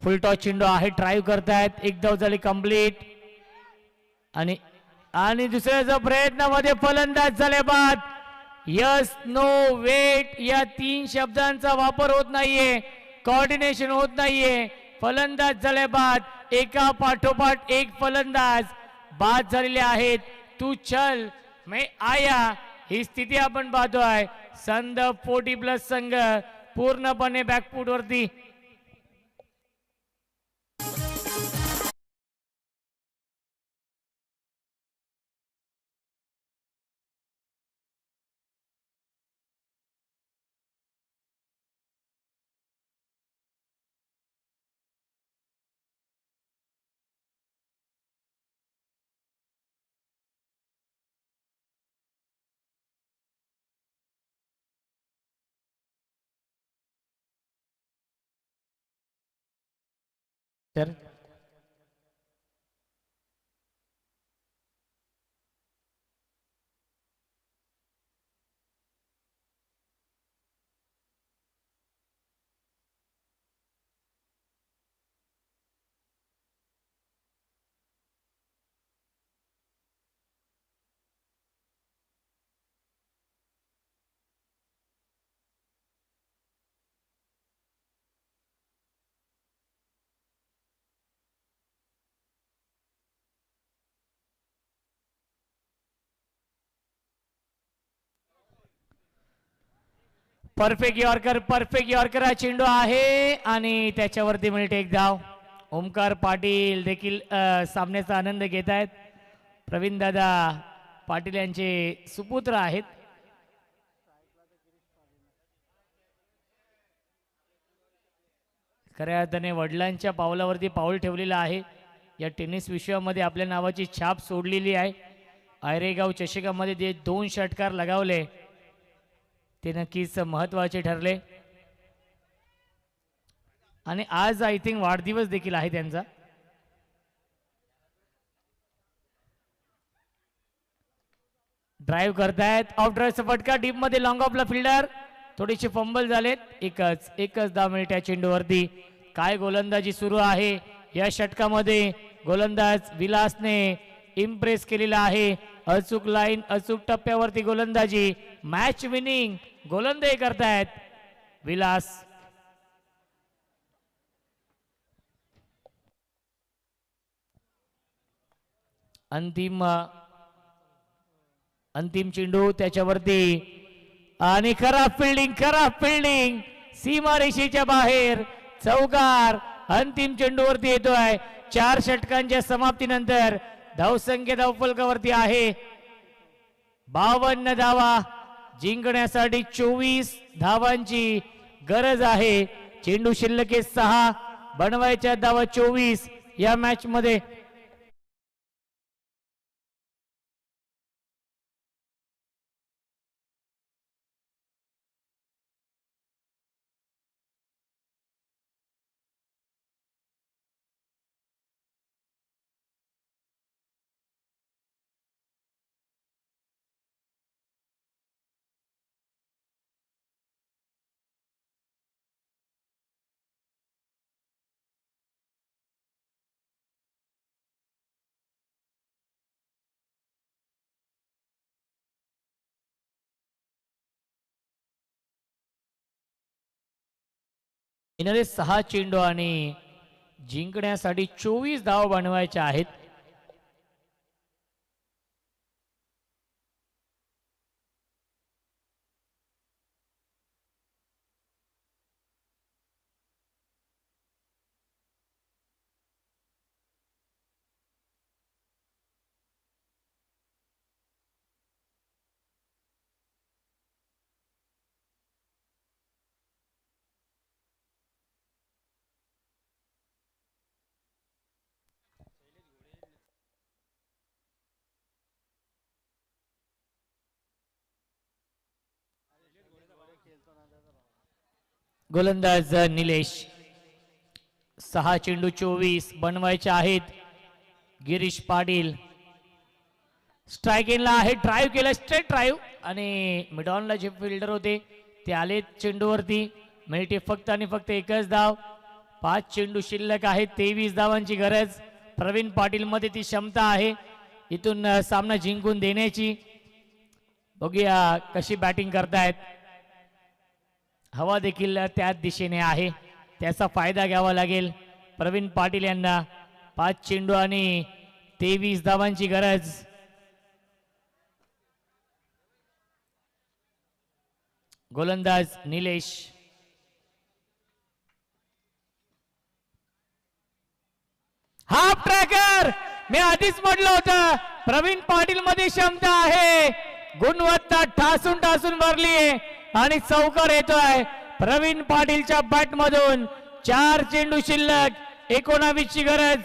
फुल टॉस चेंडू आहे. ड्राईव्ह करतायत. एक धाव झाली कंप्लीट आणि दुसऱ्याचा प्रयत्नामध्ये फलंदाज झाले बाद. यस नो वेट या 3 शब्दांचा वापर होत नाहीये. कोऑर्डिनेशन होत नाहीये. फलंदाज झाले बाद, एका पाठोपाठ एक फलंदाज बाद झालेले आहेत. तू चल मैं आया ही स्थिती आपण पाहतोय. संद 40+ संघ पूर्णपणे बॅकफूट वरती. तर परफेक्ट यॉर्कर हा चेंडू आहे आणि त्याच्यावरती मिळते एक धाव. ओमकार पाटील देखील सामन्याचा आनंद घेत आहेत. प्रवीण दादा पाटील यांचे सुपुत्र आहेत. खऱ्या अर्थाने वडिलांच्या पावलावरती पाऊल ठेवलेलं आहे. या टेनिस विश्वामध्ये आपल्या नावाची छाप सोडलेली आहे. आयरेगाव चषकामध्ये जे 2 षटकार लगावले ते नक्कीच महत्वाचे ठरले. आणि आज आय थिंक वाढदिवस देखील आहे त्यांचा. ड्राईव्ह करतायत, ऑफ ड्राईव्हचा फटका डीप मध्ये, लॉंग ऑफला फिल्डर, थोडीशी फंबल झालेत. एकच धाव मिळते या चेंडूवरती. काय गोलंदाजी सुरू आहे या षटकामध्ये. गोलंदाज विलासने इम्प्रेस केलेला आहे. अचूक लाईन, अचूक टप्प्यावरती गोलंदाजी, मॅच विनिंग गोलंदाजी करतायत विलास. अंतिम चेंडू त्याच्यावरती आणि खराब फिल्डिंग सीमारेषेच्या बाहेर. चौकार अंतिम चेंडूवरती येतोय. 4 षटकांच्या समाप्तीनंतर धावसंख्या धावफलकावरती आहे 52 धावा. जिंकण्यासाठी 24 धावांची गरज आहे. चेंडू शिल्लक 6, बनवायच्या धावा 24 या मॅच मध्ये. येणारे 6 चेंडू आणि जिंकण्यासाठी 24 धाव बनवायच्या आहेत. गोलंदाज निलेश. 6 चेंडू 24 बनवायचे आहेत. गिरीश पाटील स्ट्राईक इनला आहे. ड्राईव्ह केलं, स्ट्रेट ड्राईव्ह आणि मिडॉनला जे फिल्डर होते ते आले चेंडूवरती. मिळते फक्त आणि फक्त एकच धाव. 5 चेंडू शिल्लक आहेत. 23 धावांची गरज. प्रवीण पाटील मध्ये ती क्षमता आहे इथून सामना जिंकून देण्याची. बघूया कशी बॅटिंग करतायत. हवा देखील त्याच दिशेने आहे, त्याचा फायदा घ्यावा लागेल. प्रवीण पाटील यांना 5 चेंडू आणि 23 धावांची गरज. गोलंदाज निलेश. Half tracker. मी आधीच म्हटलं होतं प्रवीण पाटील मध्ये क्षमता आहे, गुणवत्ता ठासून ठासून भरली आणि चौकार येतोय प्रवीण पाटीलच्या बॅट मधून. 4 चेंडू शिल्लक, 19 ची गरज.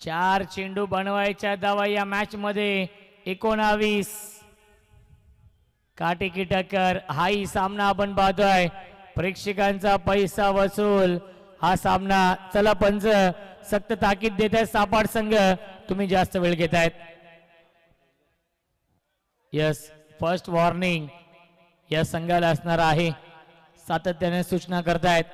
चार चेंडू बनवायच्या धावा या मॅच मध्ये 19. काटेकी टक्कर. हाही सामना आपण पाहतोय, प्रेक्षकांचा पैसा वसूल हा सामना. चला पंच सक्त ताकीद देत आहे सापाड संघ, तुम्ही जास्त वेळ घेतायत. यस, फर्स्ट वॉर्निंग या संघाला असणार आहे, सातत्याने सूचना करतायत.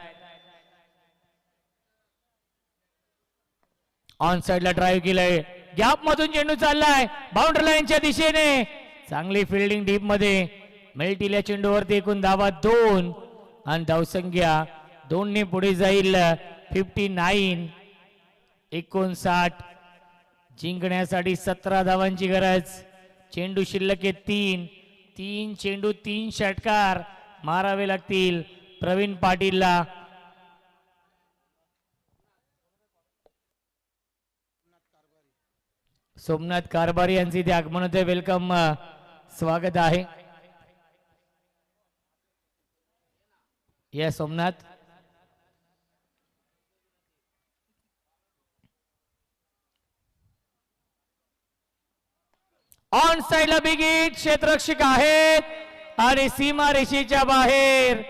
ऑन साइडला ड्राईव्ह केलंय, गॅप मधून चेंडू चाललाय बाउंड्री लाईनच्या दिशेने. चांगली फिल्डिंग डीप मध्ये. मिळतील चेंडूवरती एकूण धावा 2 आणि धावसंख्या 2 ने पुढे जाईल 59. 59 जिंकण्यासाठी 17 धावांची गरज. चेंडू शिल्लक आहे 3 चेंडू 3 षटकार मारावे लागतील प्रवीण पाटीलला. सोमनाथ कारभारी यांचे इथे आगमन होते. वेलकम, स्वागत आहे. या सोमनाथ. ऑन साइडला बिग हिट, क्षेत्ररक्षक आहेत आणि सीमा रेषेच्या बाहेर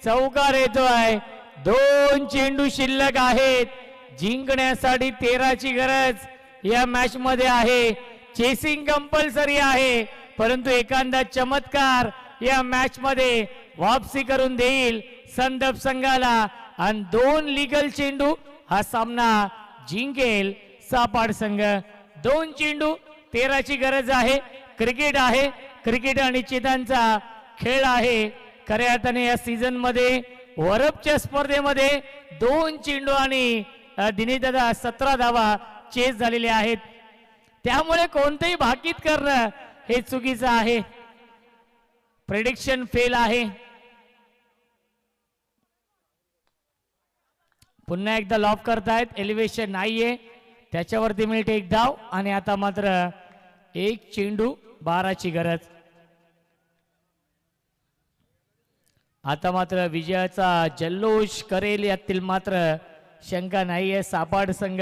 चौकार येतोय. 2 चेंडू शिल्लक आहेत, जिंकण्यासाठी 13 ची गरज या मॅच मध्ये आहे. चेसिंग कंपल्सरी आहे, परंतु एखादा चमत्कार या मॅच मध्ये वापसी करून देईल संदप संघाला आणि 2 लीगल चेंडू हा सामना जिंकेल सापाड संघ. 2 चेंडू 13 ची गरज आहे. क्रिकेट आहे, क्रिकेट आणि चितांचा खेळ आहे. खऱ्या अर्थाने या सीझन मध्ये वरपच्या स्पर्धेमध्ये 2 चेंडू आणि दिनेशदादा 17 धावा चेस झालेले आहेत. त्यामुळे कोणतेही भाकीत करणं हे चुकीचं आहे. प्रेडिक्शन फेल आहे. पुन्हा एकदा लॉक करतायत, एलिव्हेशन नाहीये, त्याच्यावरती मिळते 1 धाव आणि आता मात्र 1 चेंडू 12 ची गरज. आता मात्र विजयाचा जल्लोष करेल यातील मात्र शंका नाहीये सापाड संघ.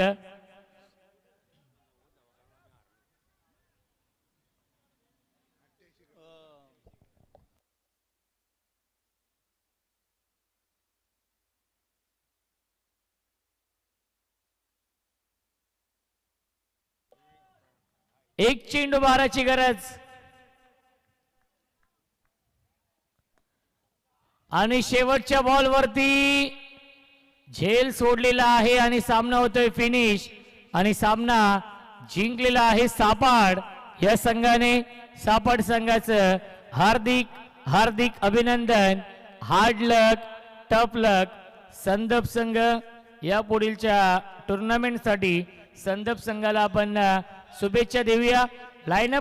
एक चेंडू 12 ची गरज आणि शेवटच्या बॉल वरती झेल सोडलेला आहे आणि सामना होतोय फिनिश आणि सामना जिंकलेला आहे सापाड या संघाने. सापाड संघाचं हार्दिक हार्दिक अभिनंदन. हार्ड लक, टफ लक. संदप संघ या पुढीलच्या टुर्नामेंटसाठी संदप संघाला आपण शुभेच्छा देऊया. लाईनअप